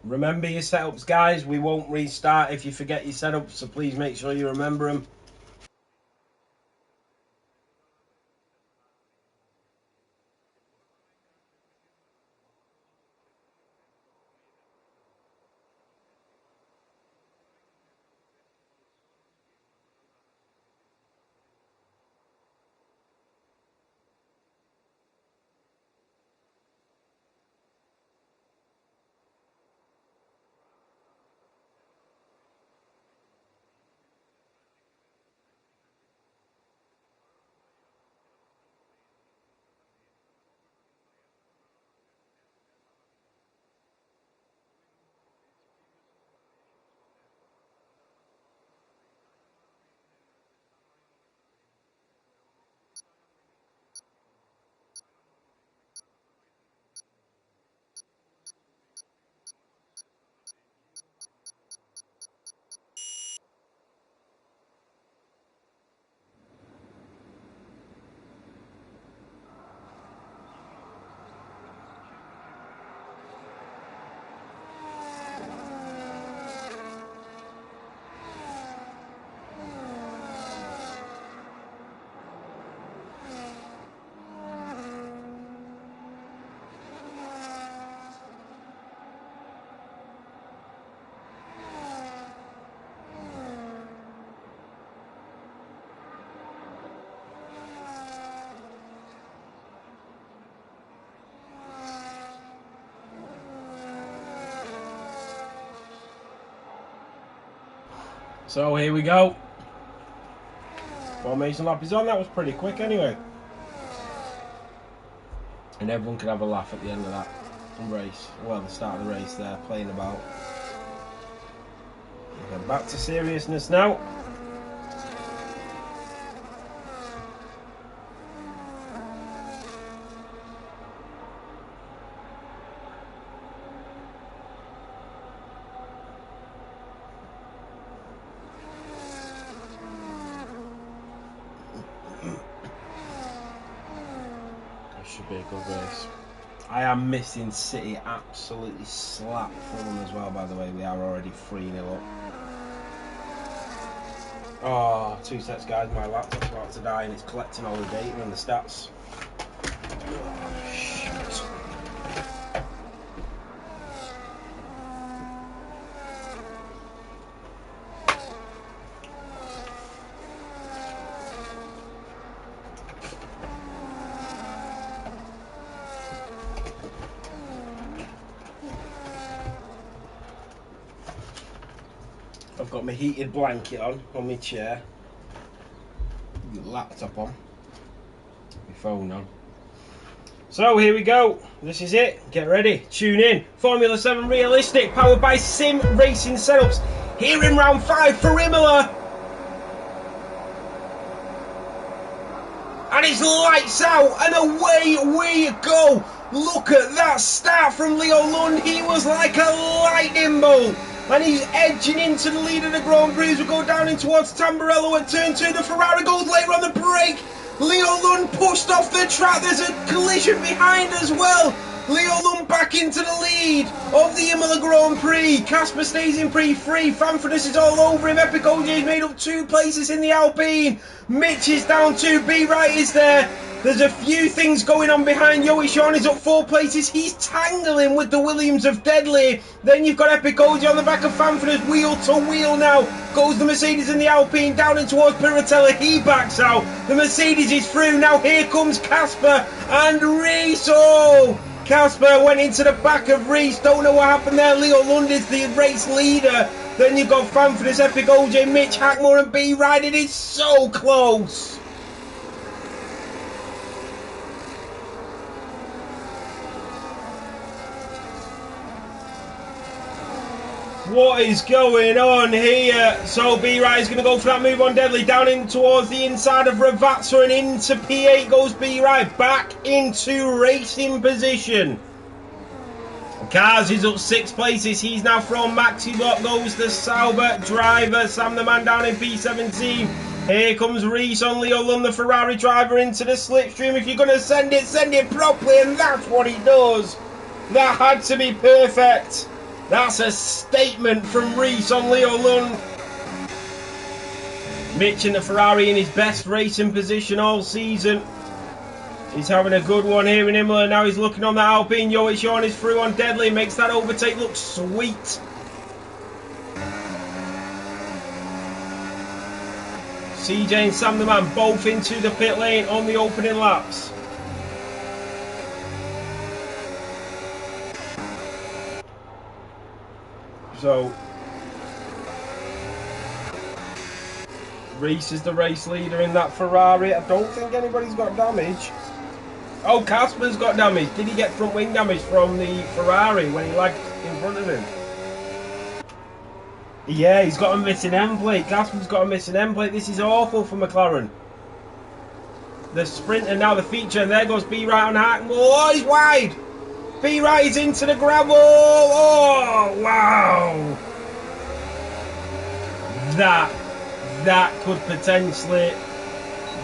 Remember your setups, guys. We won't restart if you forget your setups, so please make sure you remember them. So here we go. Formation lap is on. That was pretty quick anyway. And everyone could have a laugh at the end of that race. Well, the start of the race there, playing about. Okay, back to seriousness now. Should be a good race. I am missing City absolutely slapped for them as well, by the way. We are already 3-0 up. Oh, 2 sets, guys. My laptop's about to die and it's collecting all the data and the stats. Oh, shit. I've got my heated blanket on my chair, my laptop on, my phone on. So here we go, this is it, get ready, tune in. Formula 7 Realistic, powered by Sim Racing Setups, here in round 5 for Imola. And it's lights out and away we go. Look at that start from Leo Lund, he was like a lightning bolt. And he's edging into the lead of the Grand Prix as we go down in towards Tamburello at turn 2. The Ferrari goes later on the break. Leo Lund pushed off the track. There's a collision behind as well. Leo Lund back into the lead of the Imola Grand Prix. Casper stays in P3. Fanfurness is all over him. Epic OJ's made up 2 places in the Alpine. Mitch is down 2. B Right is there. There's a few things going on behind. Yoey Sean is up 4 places. He's tangling with the Williams of Deadly. Then you've got Epic OJ on the back of Fanfurness. Wheel to wheel now. Goes the Mercedes in the Alpine down in towards Piratella. He backs out. The Mercedes is through. Now here comes Casper and Reese. Oh! Casper went into the back of Reese. Don't know what happened there. Leo Lund is the race leader. Then you've got Fanfurness, Epic OJ, Mitch Hackmore and B Ride. It is so close. What is going on here? So B-Ride is going to go for that move on Deadly. Down in towards the inside of Ravazza and into P8 goes B-Ride. Back into racing position. Cars is up 6 places. He's now from Maxi Block. Goes the Sauber driver. Sam the man down in P17. Here comes Reese on Leo Lund, the Ferrari driver, into the slipstream. If you're going to send it properly. And that's what he does. That had to be perfect. That's a statement from Reese on Leo Lund. Mitch in the Ferrari in his best racing position all season. He's having a good one here in Imola. Now he's looking on the Alpine. Yo, it's Sean is through on Deadly. Makes that overtake look sweet. CJ and Sam the Man both into the pit lane on the opening laps. So Reese is the race leader in that Ferrari. I don't think anybody's got damage. Oh, Casper's got damage. Did he get front wing damage from the Ferrari when he lagged in front of him? Yeah, he's got a missing end plate. Casper's got a missing end plate. This is awful for McLaren. The sprinter now the feature, and there goes B right on Hackmore. Oh, he's wide. B right is into the gravel. Oh, wow. That could potentially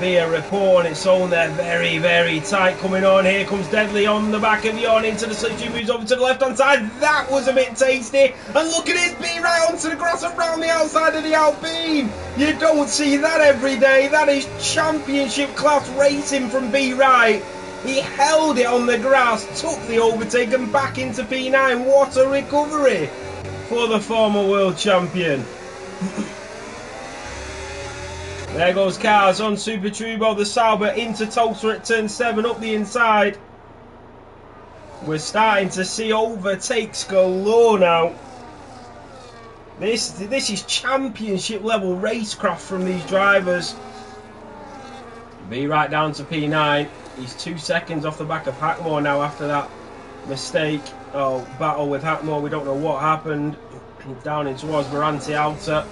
be a report on its own. They're very, very tight coming on. Here comes Deadly on the back of Yon into the slipstream, moves over to the left hand side. That was a bit tasty. And look at it, B right onto the grass around the outside of the Alpine. You don't see that every day. That is championship class racing from B right. He held it on the grass, took the overtake and back into P9. What a recovery for the former world champion. There goes Cars on Super Turbo, the Sauber into Tulsa at turn 7 up the inside. We're starting to see overtakes galore now. This is championship level racecraft from these drivers. B right down to P9. He's 2 seconds off the back of Hackmore now after that mistake. Oh, battle with Hackmore. We don't know what happened. Down in towards Verante Alta.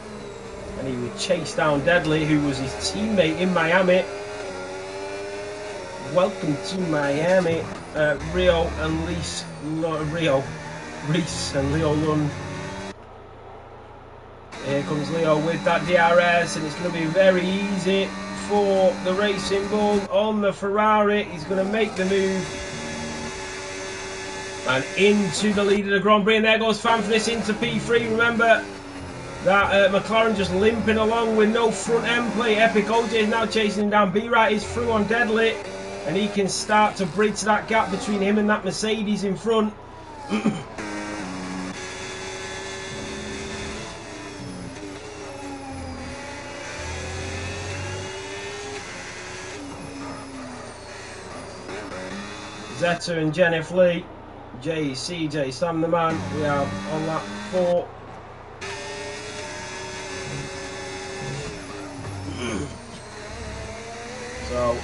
And he would chase down Deadly, who was his teammate in Miami. Welcome to Miami. Reese and Leo Lund. Here comes Leo with that DRS, and it's going to be very easy for the Racing Bull on the Ferrari. He's going to make the move. And into the lead of the Grand Prix, and there goes Fanfnis into P3. Remember that McLaren just limping along with no front end plate. Epic OJ is now chasing him down. B-Right is through on Deadly, and he can start to bridge that gap between him and that Mercedes in front. Zeta and Jennifer Lee, J, CJ, Sam the Man. We are on lap 4. So,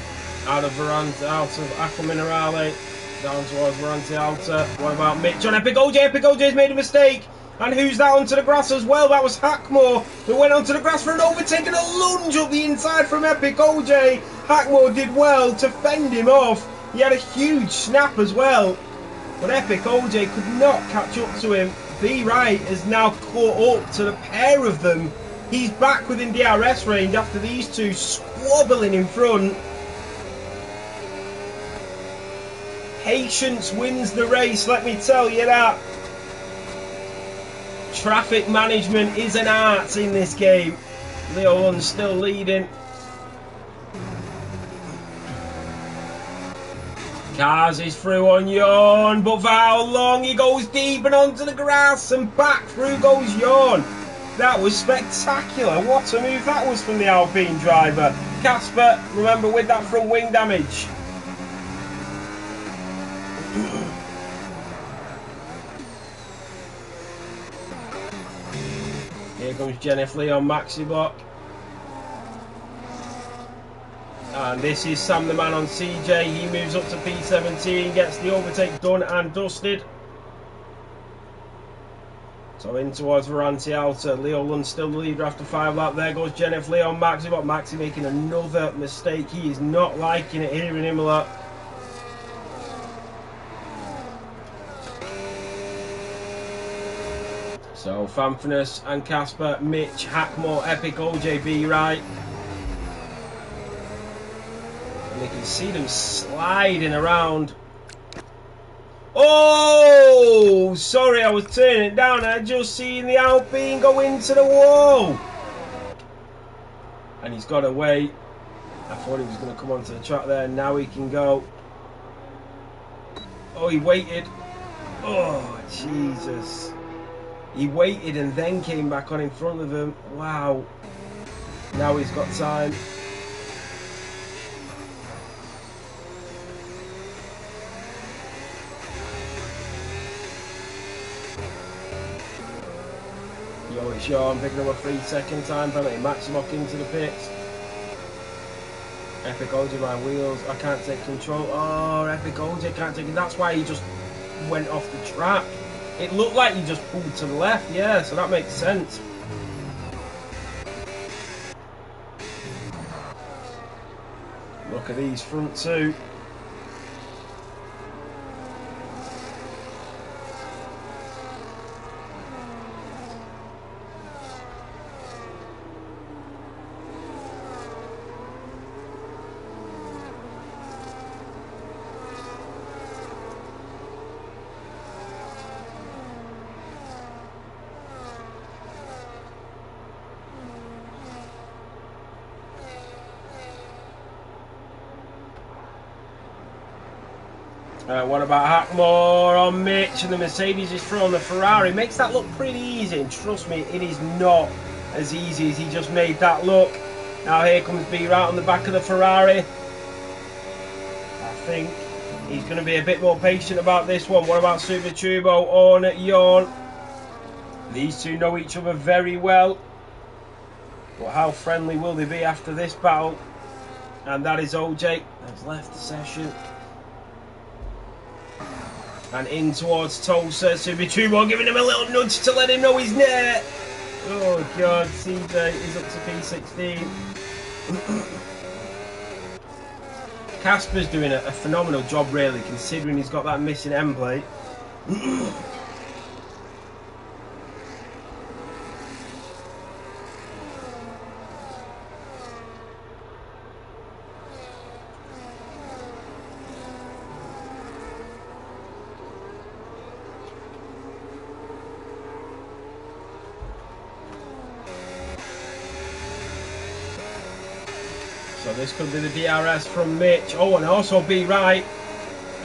out of Aqua Minerale, down towards Verante Alta. What about Mitch on Epic OJ? Epic OJ's made a mistake. And who's that onto the grass as well? That was Hackmore, who went onto the grass for an overtake and a lunge up the inside from Epic OJ. Hackmore did well to fend him off. He had a huge snap as well. But Epic OJ could not catch up to him. B-Right has now caught up to the pair of them. He's back within DRS range after these two squabbling in front. Patience wins the race, let me tell you that. Traffic management is an art in this game. Leo Lund's still leading. Cars is through on Yawn, but for how long? He goes deep and onto the grass, and back through goes Yawn. That was spectacular. What a move that was from the Alpine driver. Casper, remember, with that front wing damage. Here comes Jennifer Lee on Maxi Block. And this is Sam the Man on CJ. He moves up to P17, gets the overtake done and dusted. So in towards Verante Alta. Leo Lund still the leader after 5 laps. There goes Jennifer Lee on Maxi Block. Maxi making another mistake. He is not liking it here in Imola. So Fanfnis and Casper, Mitch, Hackmore, Epic, OJ, B-Right. And you can see them sliding around. Oh, Oh, sorry, I was turning it down. I just seen the Alpine go into the wall. And he's got away. I thought he was going to come onto the track there. Now he can go. Oh, he waited. Oh, Jesus. He waited and then came back on in front of him. Wow. Now he's got time. Yo, it's Sean picking up a 3-second time penalty. Max Mock into the pits. Epic OJ, my wheels. I can't take control. Oh, Epic OJ can't take it. That's why he just went off the track. It looked like he just pulled to the left. Yeah, so that makes sense. Look at these front two. What about Hackmore on Mitch, and the Mercedes is through on the Ferrari? Makes that look pretty easy, and trust me, it is not as easy as he just made that look. Now here comes B right on the back of the Ferrari. I think he's going to be a bit more patient about this one. What about Super Turbo on Yawn? These two know each other very well, but how friendly will they be after this battle? And that is OJ has left the session. And in towards Tulsa. Super Turbo giving him a little nudge to let him know he's near. Oh God, CJ is up to P16. Casper's doing a phenomenal job really, considering he's got that missing end plate. So this could be the DRS from Mitch. Oh, and also be right.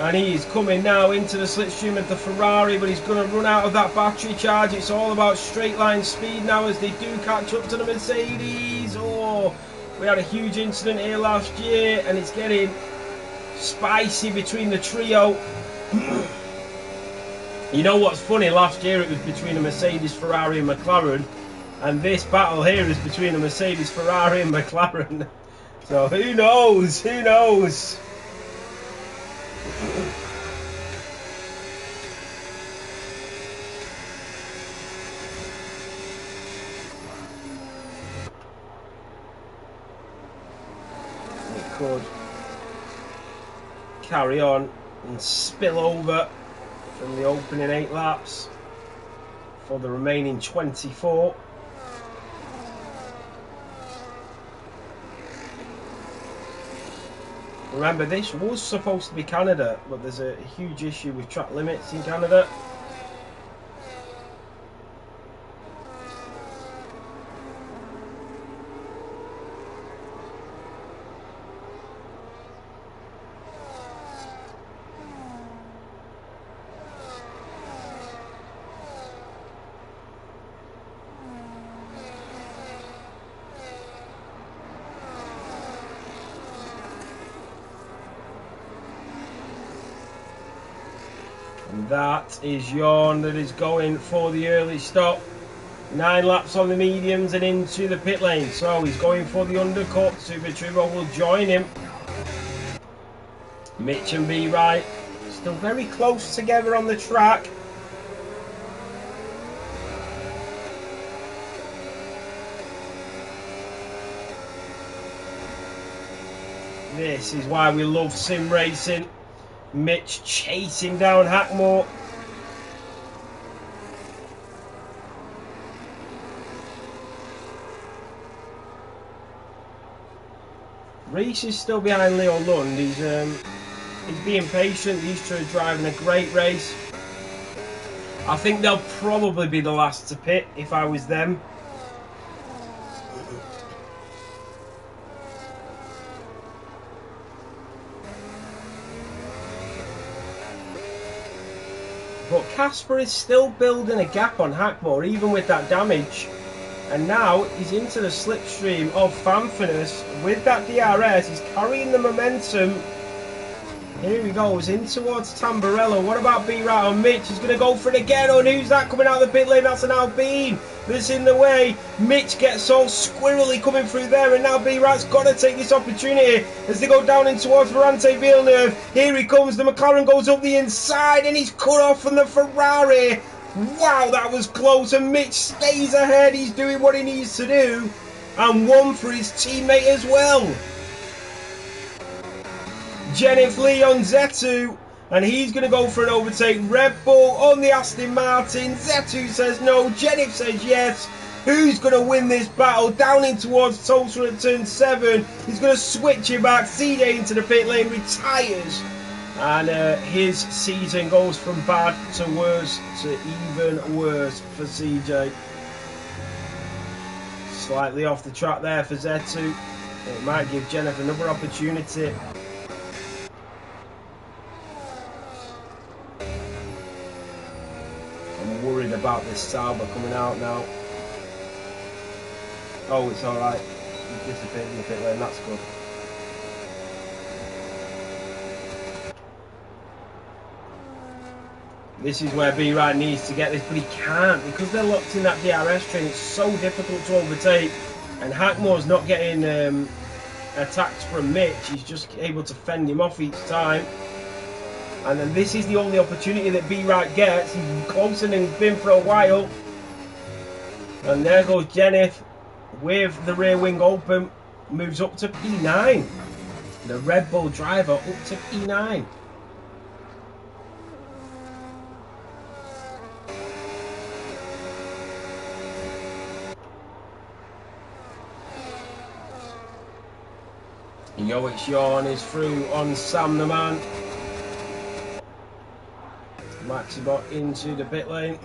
And he's coming now into the slipstream of the Ferrari, but he's going to run out of that battery charge. It's all about straight line speed now as they do catch up to the Mercedes. Oh, we had a huge incident here last year, and it's getting spicy between the trio. You know what's funny? Last year it was between a Mercedes, Ferrari and McLaren. And this battle here is between a Mercedes, Ferrari and McLaren. So who knows? Who knows? It could carry on and spill over from the opening 8 laps for the remaining 24. Remember, this was supposed to be Canada, but there's a huge issue with track limits in Canada. And that is Yawn that is going for the early stop. 9 laps on the mediums and into the pit lane. So he's going for the undercut. Super Turbo will join him. Mitch and B right still very close together on the track. This is why we love sim racing. Mitch chasing down Hackmore. Reese is still behind Leo Lund. He's He's being patient. These two are driving a great race. I think they'll probably be the last to pit if I was them. But Casper is still building a gap on Hackmore, even with that damage. And now he's into the slipstream of Fanfinus with that DRS. He's carrying the momentum. Here he goes in towards Tamburello. What about B-Right on Mitch? He's going to go for it again. Oh, and who's that coming out of the pit lane? That's an Alpine that's in the way. Mitch gets all squirrely coming through there, and now B-Right's got to take this opportunity as they go down in towards Ferrante Villeneuve. Here he comes. The McLaren goes up the inside, and he's cut off from the Ferrari. Wow, that was close, and Mitch stays ahead. He's doing what he needs to do, and one for his teammate as well. Jennifer Lee on Zetu, and he's going to go for an overtake. Red Bull on the Aston Martin. Zetu says no, Jennifer says yes. Who's going to win this battle? Down in towards Tulsa at turn 7. He's going to switch it back. CJ into the pit lane, retires. And his season goes from bad to worse to even worse for CJ. Slightly off the track there for Zetu. It might give Jennifer another opportunity. I'm worried about this Sauber coming out now. Oh, it's alright. He's disappeared in the pit lane, that's good. This is where B-Right needs to get this, but he can't because they're locked in that DRS train. It's so difficult to overtake, and Hackmore's not getting attacks from Mitch. He's just able to fend him off each time. And then this is the only opportunity that B-Right gets. He's closer than he's been for a while. And there goes Jennifer with the rear wing open. Moves up to P9. The Red Bull driver up to P9. Yoic Sean is through on Sam the Man. Maxibot into the pit lane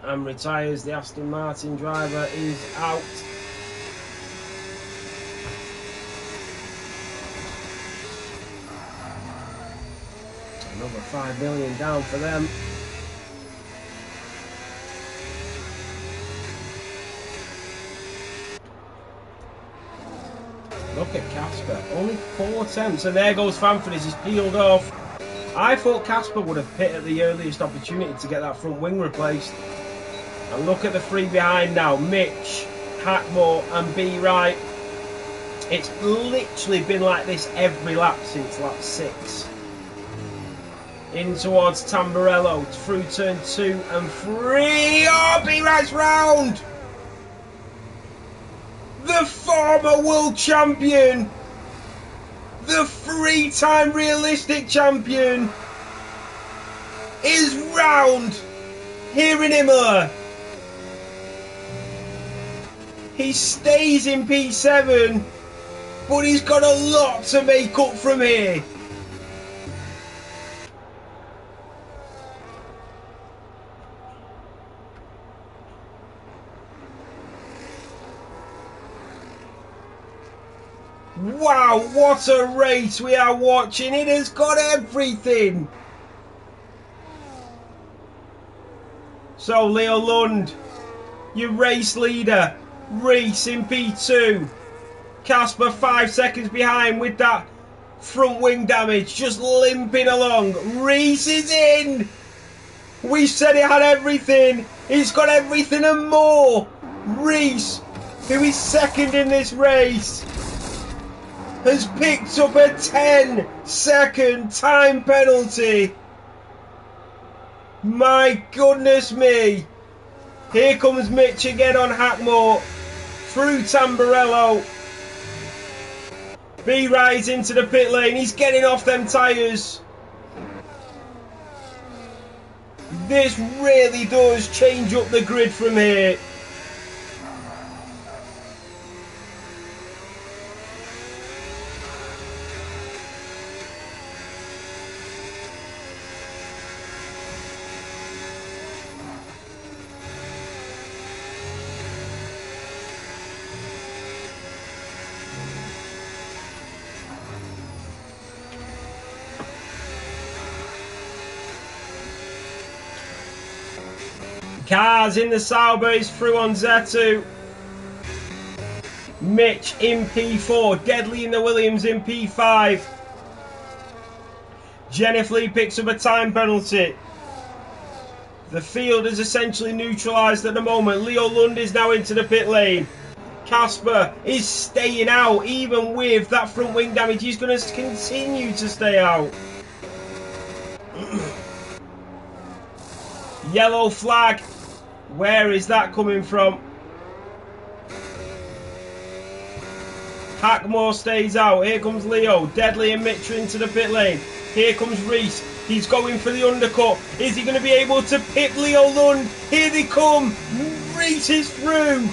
and retires. The Aston Martin driver is out. Another 5 million down for them. Look at Casper, only 4 attempts, and there goes Fanfinus, he's peeled off. I thought Casper would have pit at the earliest opportunity to get that front wing replaced. And look at the 3 behind now, Mitch, Hackmore and B-Right. It's literally been like this every lap since lap 6. In towards Tamburello, through turn 2 and 3. Oh, B-Right's round! The former world champion, the 3-time realistic champion, is round here in Imola. He stays in P7, but he's got a lot to make up from here. Wow, what a race we are watching. It has got everything. So Leo Lund, your race leader, Reese in P2. Casper 5 seconds behind with that front wing damage, just limping along. Reese is in. We said it had everything. It's got everything and more. Reese, who is second in this race, has picked up a 10-second time penalty. My goodness me. Here comes Mitch again on Hackmore. Through Tamburello. B-Ride's into the pit lane. He's getting off them tyres. This really does change up the grid from here. Cars in the Sauber is through on Z2. Mitch in P4. Deadly in the Williams in P5. Jennifer Lee picks up a time penalty. The field is essentially neutralised at the moment. Leo Lund is now into the pit lane. Casper is staying out even with that front wing damage. He's going to continue to stay out. Yellow flag. Where is that coming from? Hackmore stays out. Here comes Leo. Deadly and Mitch into the pit lane. Here comes Reese. He's going for the undercut. Is he going to be able to pip Leo Lund? Here they come. Reese is through.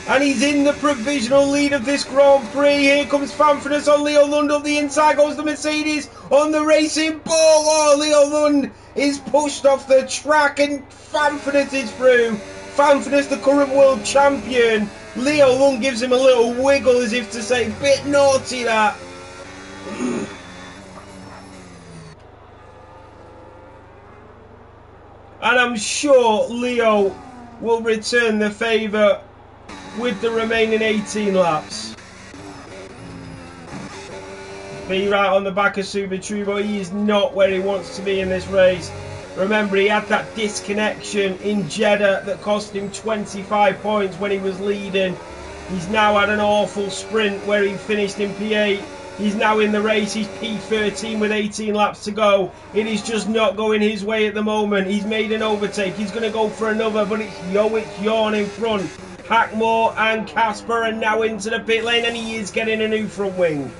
And he's in the provisional lead of this Grand Prix. Here comes Fanfrenas on Leo Lund. Up the inside goes the Mercedes on the racing ball. Oh, Leo Lund is pushed off the track and Fanfrenas is through. Fanfrenas, the current world champion. Leo Lund gives him a little wiggle as if to say, bit naughty that. And I'm sure Leo will return the favour with the remaining 18 laps. Be right on the back of Super Turbo. He is not where he wants to be in this race. Remember, he had that disconnection in Jeddah that cost him 25 points when he was leading. He's now had an awful sprint where he finished in P8. He's now in the race. He's P13 with 18 laps to go. It is just not going his way at the moment. He's made an overtake. He's going to go for another, but it's Yawn in front. Hackmore and Casper are now into the pit lane, and he is getting a new front wing.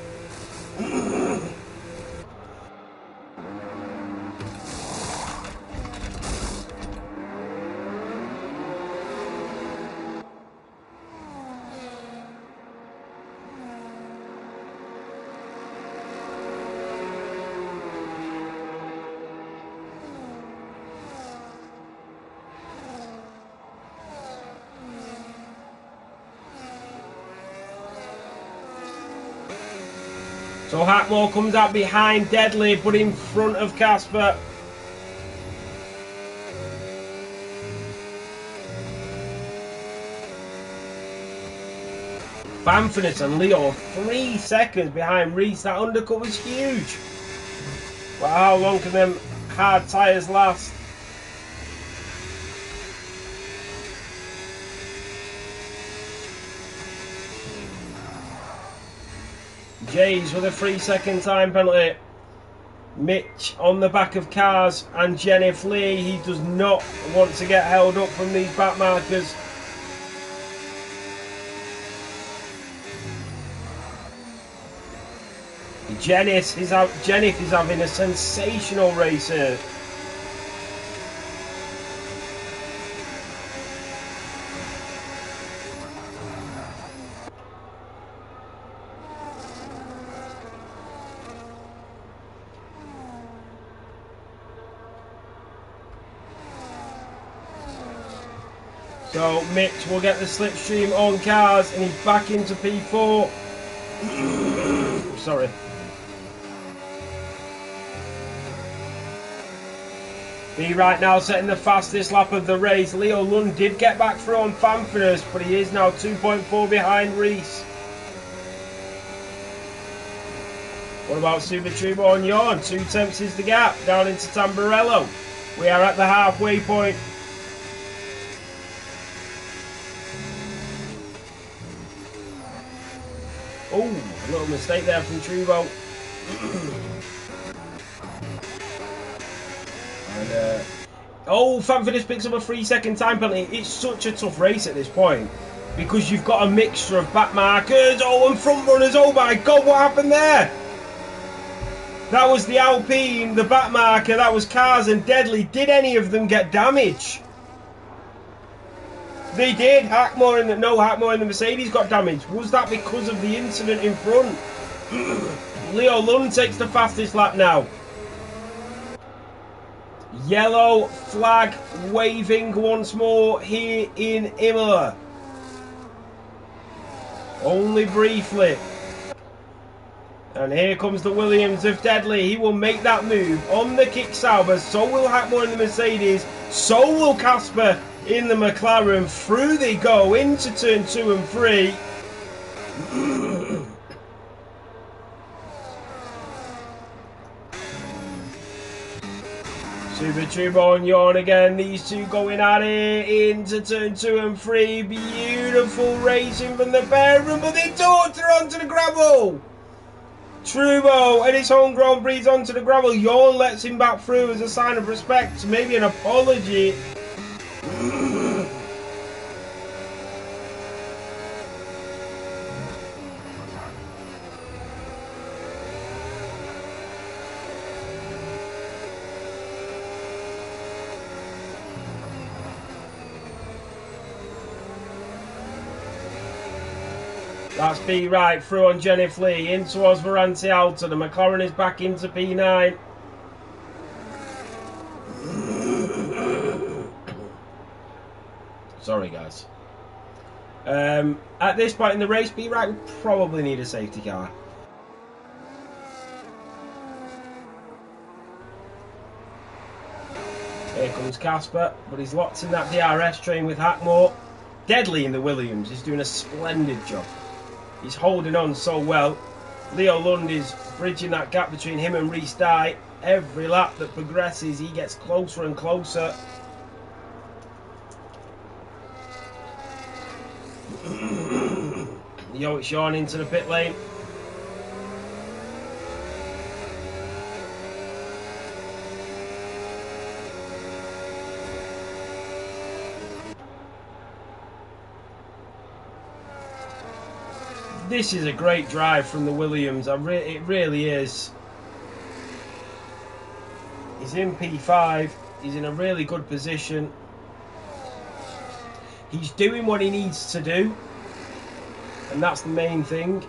So Hackmore comes out behind Deadly, but in front of Casper. Fanfrenas and Leo 3 seconds behind Reese. That undercut was huge. But how long can them hard tyres last? Jays with a 3-second time penalty. Mitch on the back of cars and Jennifer Lee. He does not want to get held up from these back markers. Jennifer is having a sensational race here. So Mitch will get the slipstream on cars and he's back into P4. Sorry. He right now setting the fastest lap of the race. Leo Lund did get back through on Fanfrenas, but he is now 2.4 behind Reese. What about Super Turbo and Yawn? 2/10 is the gap down into Tamburello. We are at the halfway point. Oh, a little mistake there from Trubo. And, Fanfrenas picks up a 3-second time penalty. It's such a tough race at this point because you've got a mixture of back markers, and front runners. Oh my God, what happened there? That was the Alpine, the back marker, that was Cars and Deadly. Did any of them get damage? They did. Hackmore and the Mercedes got damaged. Was that because of the incident in front? Leo Lund takes the fastest lap now. Yellow flag waving once more here in Imola. Only briefly. And here comes the Williams of Deadly. He will make that move on the kick Sauber. So will Hackmore and the Mercedes. So will Casper in the McLaren. Through they go into turn 2 and 3. Super Turbo and Yawn again. These two going at it into turn 2 and 3. Beautiful racing from the pair of them, but they daughter onto the gravel. Trubo and his home Grand Prix onto the gravel. Yawn lets him back through as a sign of respect, maybe an apology. That's B right through on Jennifer Lee in towards Varante Alta. The McLaren is back into P9. Sorry guys. At this point in the race, B right would probably need a safety car. Here comes Casper, but he's locked in that DRS train with Hackmore. Deadly in the Williams. He's doing a splendid job. He's holding on so well. Leo Lund is bridging that gap between him and Reese Dye. Every lap that progresses, he gets closer and closer. It's Yawn into the pit lane. This is a great drive from the Williams. It really is. He's in P5. He's in a really good position. He's doing what he needs to do. And that's the main thing.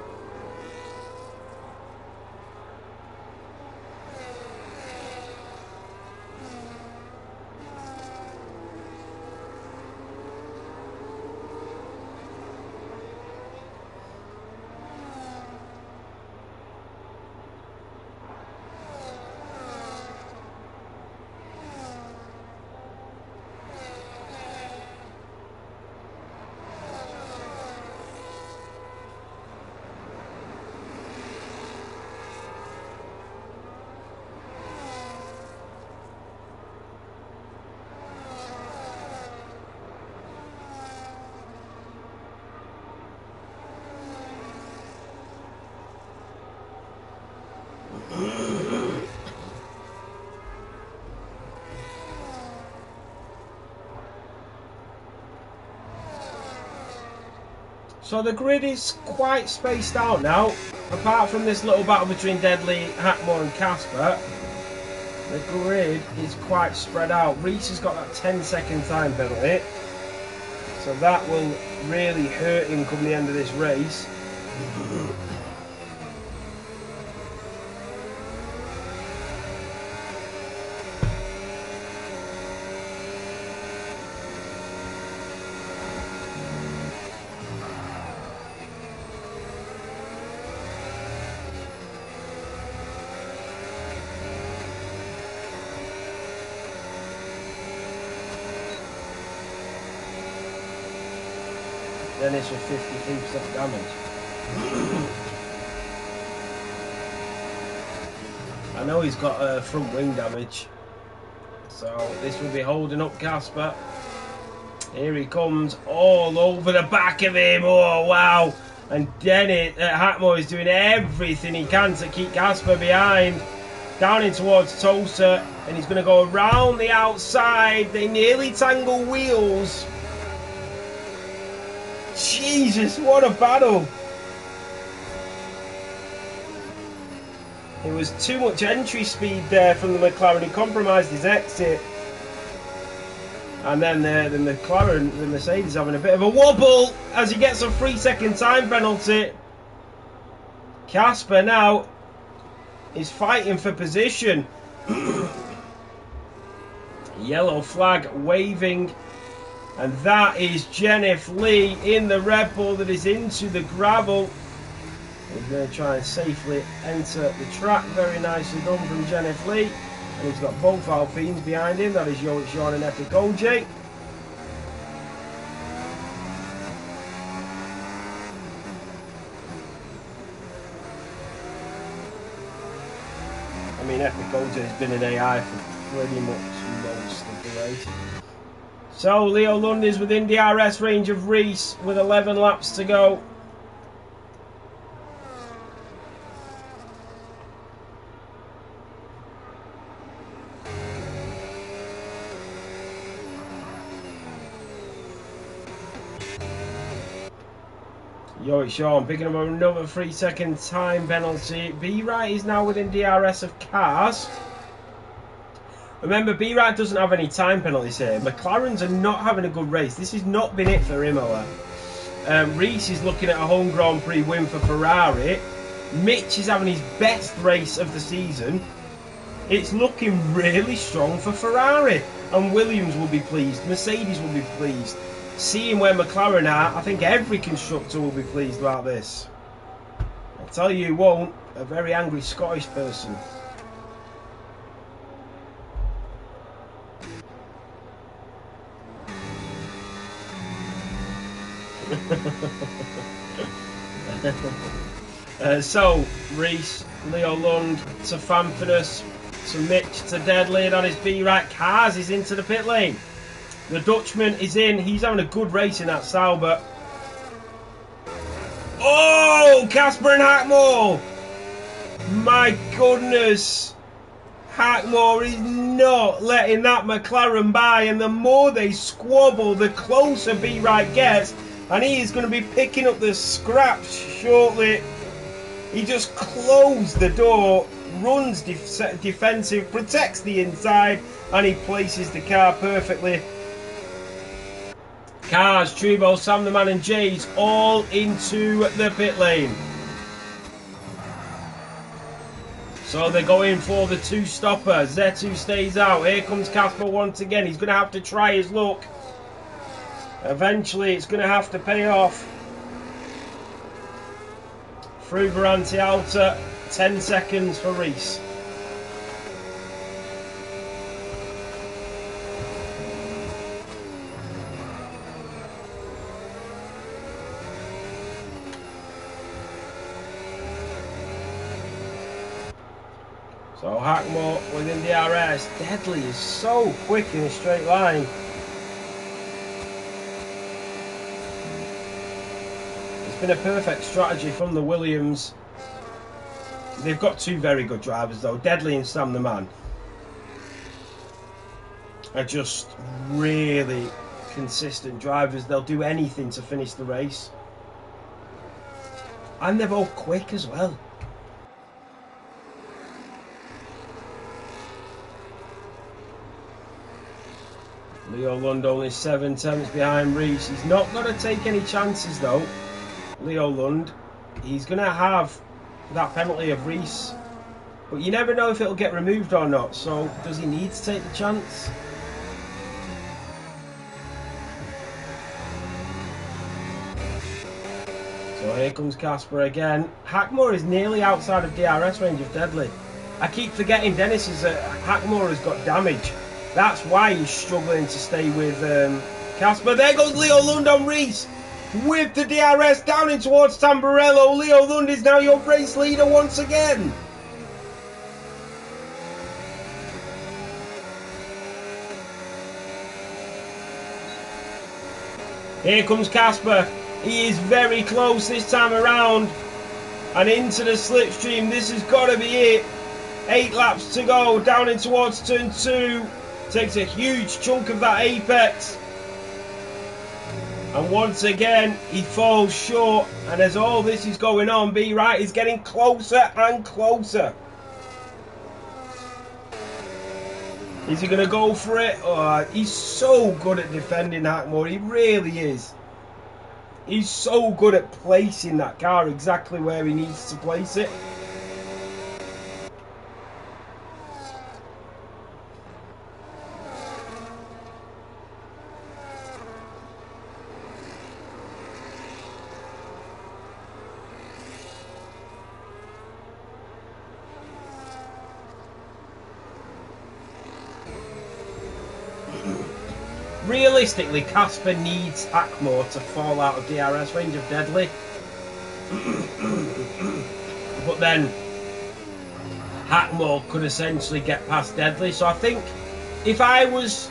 So the grid is quite spaced out now. Apart from this little battle between Deadly, Hackmore and Casper, the grid is quite spread out. Reese has got that 10-second time penalty, so that will really hurt him come the end of this race. Dennis with 53% damage. I know he's got front wing damage, so this will be holding up Casper. Here he comes, all over the back of him. Oh wow! And Dennis Hackmore is doing everything he can to keep Casper behind. Down in towards Tosa, and he's going to go around the outside. They nearly tangle wheels. Jesus, what a battle! It was too much entry speed there from the McLaren. He compromised his exit. And then the McLaren, the Mercedes, having a bit of a wobble as he gets a 3-second time penalty. Casper now is fighting for position. Yellow flag waving. And that is Jennifer Lee in the Red Bull that is into the gravel. He's going to try and safely enter the track. Very nicely done from Jennifer Lee. And he's got both Alpines behind him. That is Yawn and Epic OJ. I mean, Epic Oja has been an AI for pretty much most of the race. So Leo Lund is within DRS range of Reese with 11 laps to go. Yo, it's Sean picking up another 3-second time penalty. B-Right is now within DRS of cars. Remember, B-Right doesn't have any time penalties here. McLarens are not having a good race. This has not been it for Imola. Reese is looking at a home Grand Prix win for Ferrari. Mitch is having his best race of the season. It's looking really strong for Ferrari. And Williams will be pleased. Mercedes will be pleased. Seeing where McLaren are, I think every constructor will be pleased about this. I'll tell you who won't, a very angry Scottish person. So, Reese, Leo Lund to Fanfurness, to Mitch, to Deadly, and on his B-Right cars, he's into the pit lane. The Dutchman is in. He's having a good race in that Sauber. Oh, Casper and Hackmore. My goodness. Hackmore is not letting that McLaren by. And the more they squabble, the closer B-Right gets. And he is going to be picking up the scraps shortly. He just closed the door, runs defensive, protects the inside, and he places the car perfectly. Cars, Trubo, Sam the Man and Jays all into the pit lane. So they're going for the two-stopper. Zetu stays out. Here comes Casper once again. He's going to have to try his luck. Eventually it's going to have to pay off. Through Varanti Alta, 10 seconds for Reese. So Hackmore within DRS. Deadly is so quick in a straight line. It's been a perfect strategy from the Williams. They've got two very good drivers though. Deadly and Sam the Man are just really consistent drivers. They'll do anything to finish the race. And they're both quick as well. Leo Lund only 7 tenths behind Reese. He's not going to take any chances though. Leo Lund. He's going to have that penalty of Reese. But you never know if it'll get removed or not. So does he need to take the chance? So here comes Casper again. Hackmore is nearly outside of DRS range of Deadly. I keep forgetting Dennis is Hackmore has got damage. That's why he's struggling to stay with Casper. There goes Leo Lund on Reese with the DRS down in towards Tamburello. Leo Lund is now your race leader once again. Here comes Casper. He is very close this time around. And into the slipstream. This has got to be it. 8 laps to go. Down in towards turn 2. Takes a huge chunk of that apex. And once again, he falls short. And as all this is going on, B-Right is getting closer and closer. Is he going to go for it? Oh, he's so good at defending Hackmore. He really is. He's so good at placing that car exactly where he needs to place it. Realistically, Casper needs Hackmore to fall out of DRS range of Deadly. But then, Hackmore could essentially get past Deadly. So I think if I was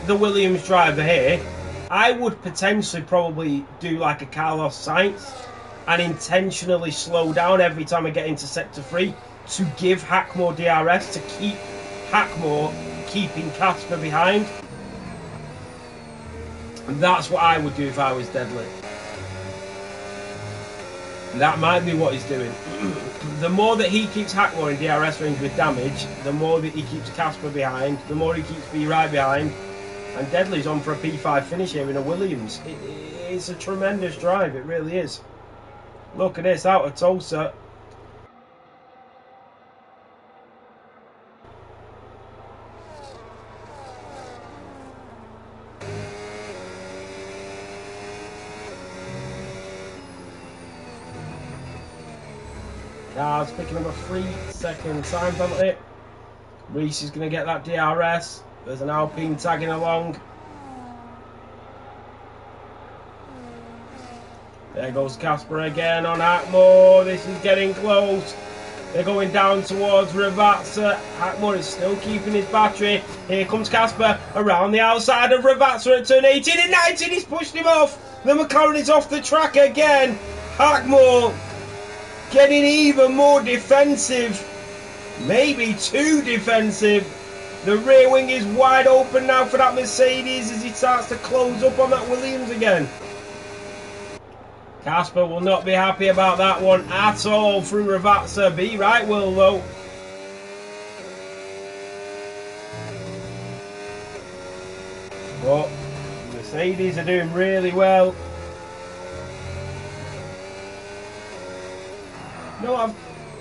the Williams driver here, I would potentially probably do like a Carlos Sainz and intentionally slow down every time I get into sector 3 to give Hackmore DRS to keep Hackmore keeping Casper behind. And that's what I would do if I was Deadly. That might be what he's doing. The more that he keeps Hackmore in DRS range with damage, the more that he keeps Casper behind, the more he keeps B right behind. And Deadly's on for a P5 finish here in a Williams. It's a tremendous drive, it really is. Look at this, out of Tulsa. Car's picking up a 3-second time penalty. Reese is going to get that DRS. There's an Alpine tagging along. There goes Casper again on Hackmore. This is getting close. They're going down towards Ravazza. Hackmore is still keeping his battery. Here comes Casper around the outside of Ravazza at turn 18 and 19. He's pushed him off. The McLaren is off the track again. Hackmore getting even more defensive. Maybe too defensive. The rear wing is wide open now for that Mercedes as he starts to close up on that Williams again. Casper will not be happy about that one at all through Ravazza. Be right will though. But Mercedes are doing really well. No,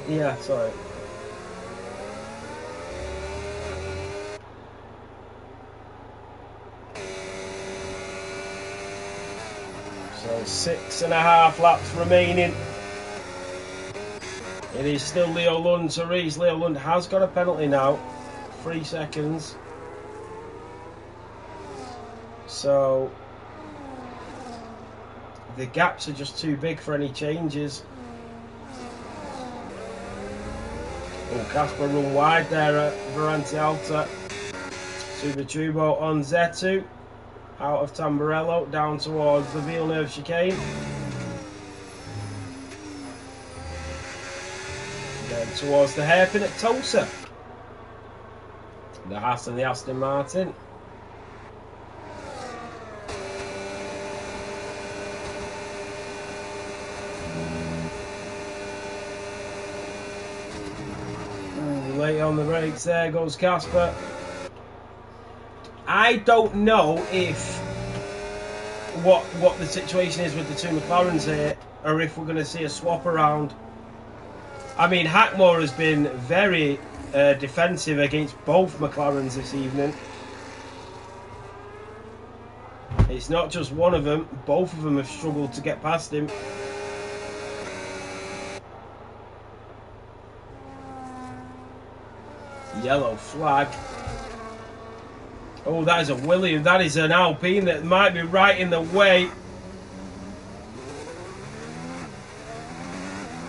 yeah, sorry. So 6.5 laps remaining. It is still Leo Lund to Reese. Leo Lund has got a penalty now. 3 seconds. So the gaps are just too big for any changes. Oh, Casper run wide there at Varante Alta. Super Turbo on Z2. Out of Tamburello, down towards the Villeneuve chicane. Then towards the hairpin at Tulsa. The Haas and the Aston Martin. Late on the brakes there goes Casper. I don't know if what the situation is with the two McLarens here, or if we're going to see a swap around. I mean, Hackmore has been very defensive against both McLarens this evening. It's not just one of them, both of them have struggled to get past him. Yellow flag. Oh, that is a Williams. That is an Alpine that might be right in the way.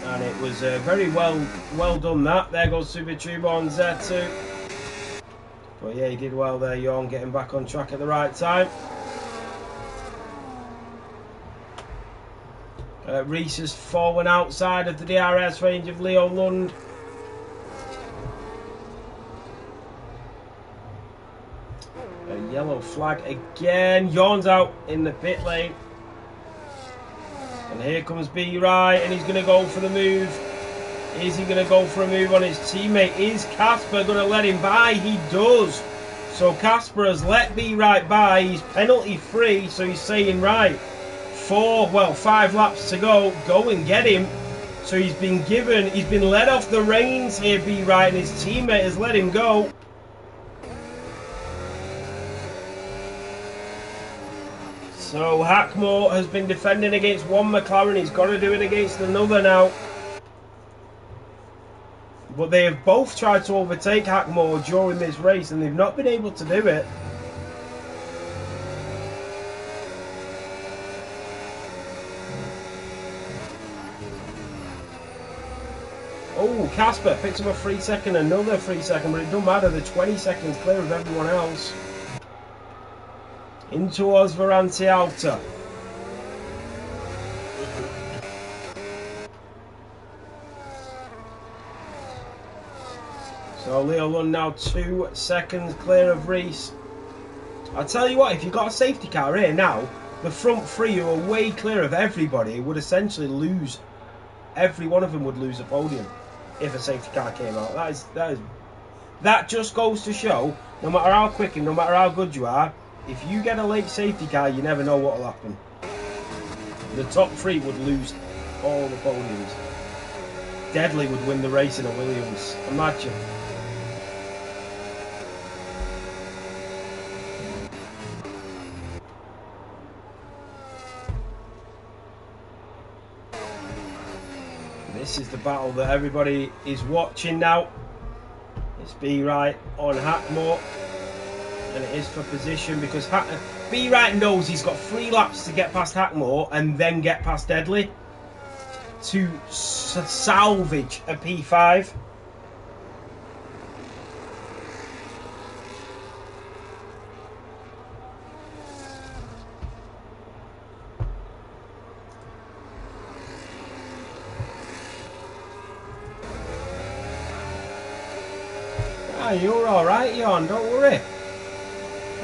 And it was very well done that. There goes Super Turbo on Z2. But yeah, he did well there, Jorn, getting back on track at the right time. Reese has fallen outside of the DRS range of Leo Lund. A yellow flag again. Jorn's out in the pit lane. And here comes B right, and he's going to go for the move. Is he going to go for a move on his teammate? Is Casper going to let him by? He does. So Casper has let B right by. He's penalty free, so he's saying, right, 5 laps to go. Go and get him. So he's been let off the reins here, B right, and his teammate has let him go. So Hackmore has been defending against one McLaren. He's got to do it against another now. But they have both tried to overtake Hackmore during this race and they've not been able to do it. Oh, Casper picks up a 3 second, another 3 second, but it doesn't matter. They're 20 seconds clear of everyone else. In towards Varante Alta. So Leo Lund now 2 seconds clear of Reese. I'll tell you what, if you got a safety car here now, the front three who are way clear of everybody would essentially lose. Every one of them would lose a podium if a safety car came out. That just goes to show, no matter how quick and no matter how good you are, if you get a late safety car, you never know what will happen. The top three would lose all the podiums. Deadly would win the race in a Williams. Imagine. This is the battle that everybody is watching now. It's B Wright on Hackmore, and it is for position because B Wright knows he's got 3 laps to get past Hackmore and then get past Deadly to salvage a P5. Ah, you're alright, Jon, don't worry.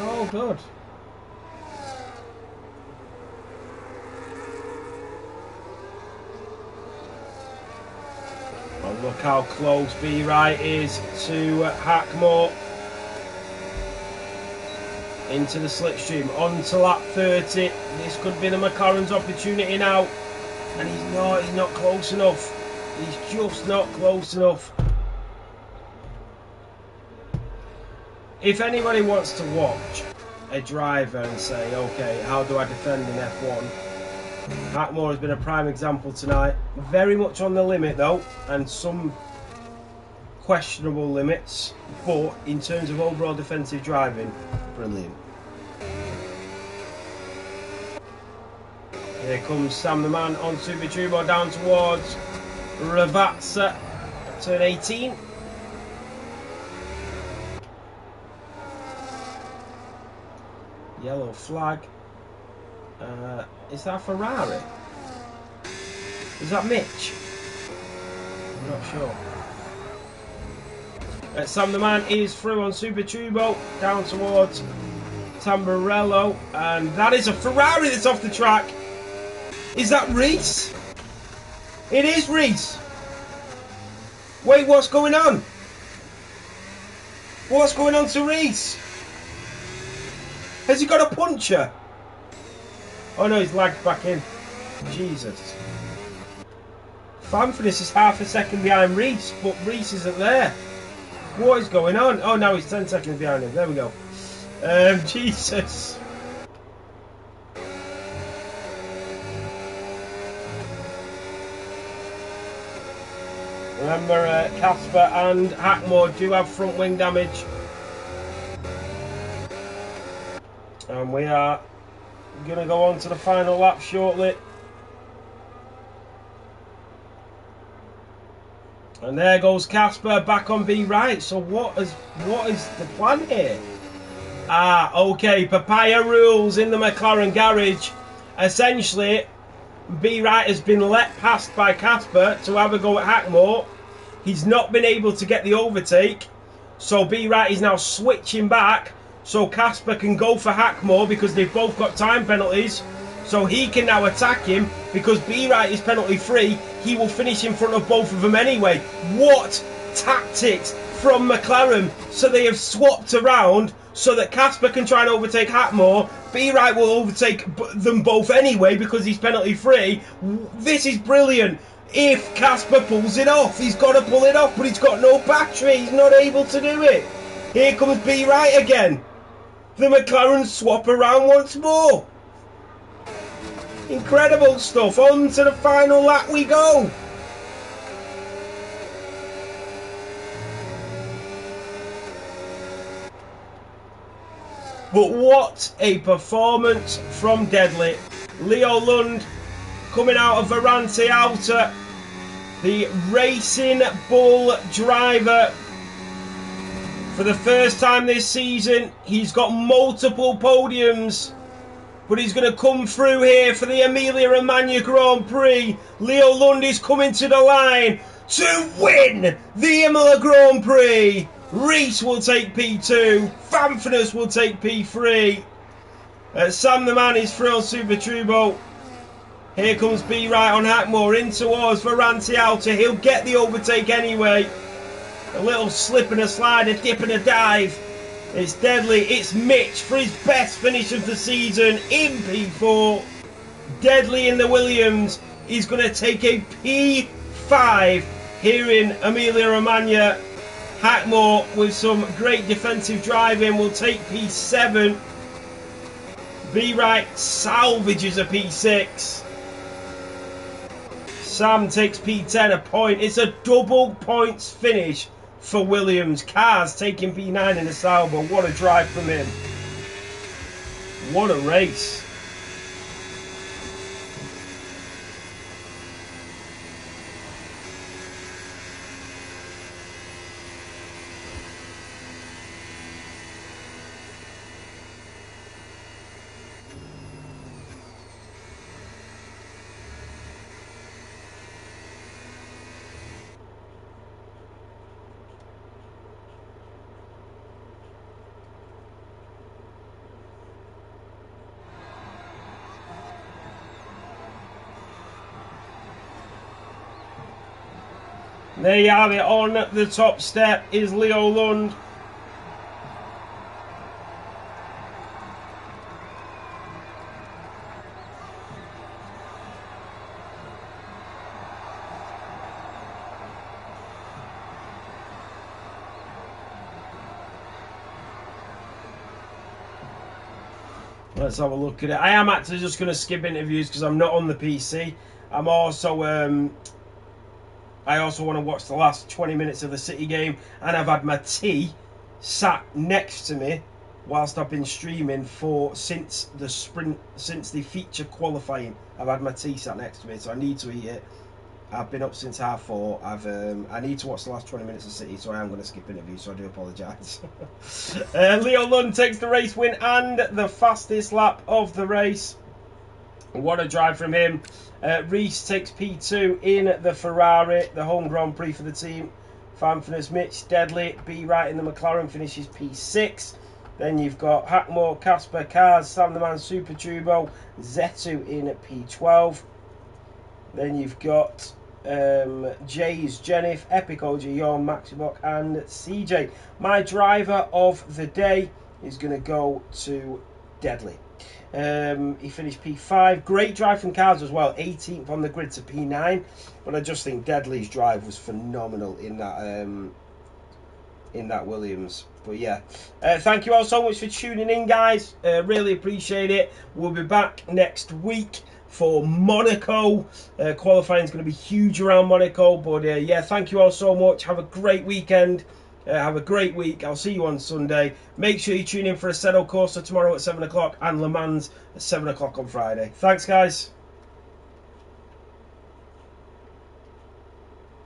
All good. Oh, look how close B Wright is to Hackmore. Into the slipstream, on to lap 30. This could be the McLaren's opportunity now. And he's not close enough. He's just not close enough. If anybody wants to watch a driver and say, okay, how do I defend in F1? Hackmore has been a prime example tonight. Very much on the limit though, and some questionable limits, but in terms of overall defensive driving, brilliant. Here comes Sam the Man on Super Turbo down towards Ravazza, turn 18. Yellow flag. Is that Ferrari? Is that Mitch? I'm not sure. Sam the Man is through on Super Turbo, down towards Tamburello, and that is a Ferrari that's off the track. Is that Reese? It is Reese. Wait, what's going on? What's going on to Reese? Has he got a puncher? Oh no, he's lagged back in. Jesus. Fanfurness is half a second behind Reese, but Reese isn't there. What is going on? Oh, now he's 10 seconds behind him. There we go. Jesus. Remember, Casper and Hackmore do have front wing damage. And we are going to go on to the final lap shortly. And there goes Casper back on B Wright. So what is the plan here? Ah, okay, Papaya rules in the McLaren garage. Essentially, B Wright has been let past by Casper to have a go at Hackmore. He's not been able to get the overtake. So B Wright is now switching back. So Casper can go for Hackmore because they've both got time penalties. So he can now attack him because B Wright is penalty free. He will finish in front of both of them anyway. What tactics from McLaren. So they have swapped around so that Casper can try and overtake Hackmore. B Wright will overtake them both anyway because he's penalty free. This is brilliant. If Casper pulls it off, he's got to pull it off, but he's got no battery. He's not able to do it. Here comes B Wright again. The McLaren swap around once more. Incredible stuff. On to the final lap we go. But what a performance from Deadly. Leo Lund coming out of Varante Outer. the Racing Bull driver. For the first time this season, he's got multiple podiums, but he's going to come through here for the Emilia-Romagna Grand Prix. Leo Lund is coming to the line to win the Imola Grand Prix. Reese will take P2, Fanfinus will take P3. Sam the Man is through on Super Turbo. Here comes B right on Hackmore, in towards Ferranti Alta. He'll get the overtake anyway. A little slip and a slide, a dip and a dive. It's deadly. It's Mitch for his best finish of the season in P4. Deadly in the Williams. He's going to take a P5 here in Emilia-Romagna. Hackmore with some great defensive driving will take P7. B right salvages a P6. Sam takes P10, a point. It's a double points finish for Williams. Cars taking P9 in the Sauber. What a drive from him. What a race. There you have it. On the top step is Leo Lund. Let's have a look at it. I am actually just going to skip interviews because I'm not on the PC. I'm also I also want to watch the last 20 minutes of the City game, and I've had my tea sat next to me whilst I've been streaming since the feature qualifying. I've had my tea sat next to me, so I need to eat it. I've been up since 4:30. I need to watch the last 20 minutes of City, so I am going to skip interviews, so I do apologise. Leo Lund takes the race win and the fastest lap of the race. What a drive from him. Reese takes P2 in the Ferrari, the home Grand Prix for the team. Fanfinus, Mitch, Deadly, B right in the McLaren finishes P6. Then you've got Hackmore, Casper, Cars, Sam the Man, Super Turbo, Zetu in P12. Then you've got Jay's, Jennifer, Epic OG, Yorn, Maxibok and CJ. My driver of the day is going to go to Deadly. He finished P5. Great drive from Cars as well, 18th on the grid to P9. But I just think Deadly's drive was phenomenal in that Williams. But yeah, thank you all so much for tuning in, guys. Really appreciate it. We'll be back next week for Monaco. Qualifying is going to be huge around Monaco. But yeah, thank you all so much. Have a great weekend. Have a great week. I'll see you on Sunday. Make sure you tune in for Assetto Corsa tomorrow at 7 o'clock and Le Mans at 7 o'clock on Friday. Thanks, guys.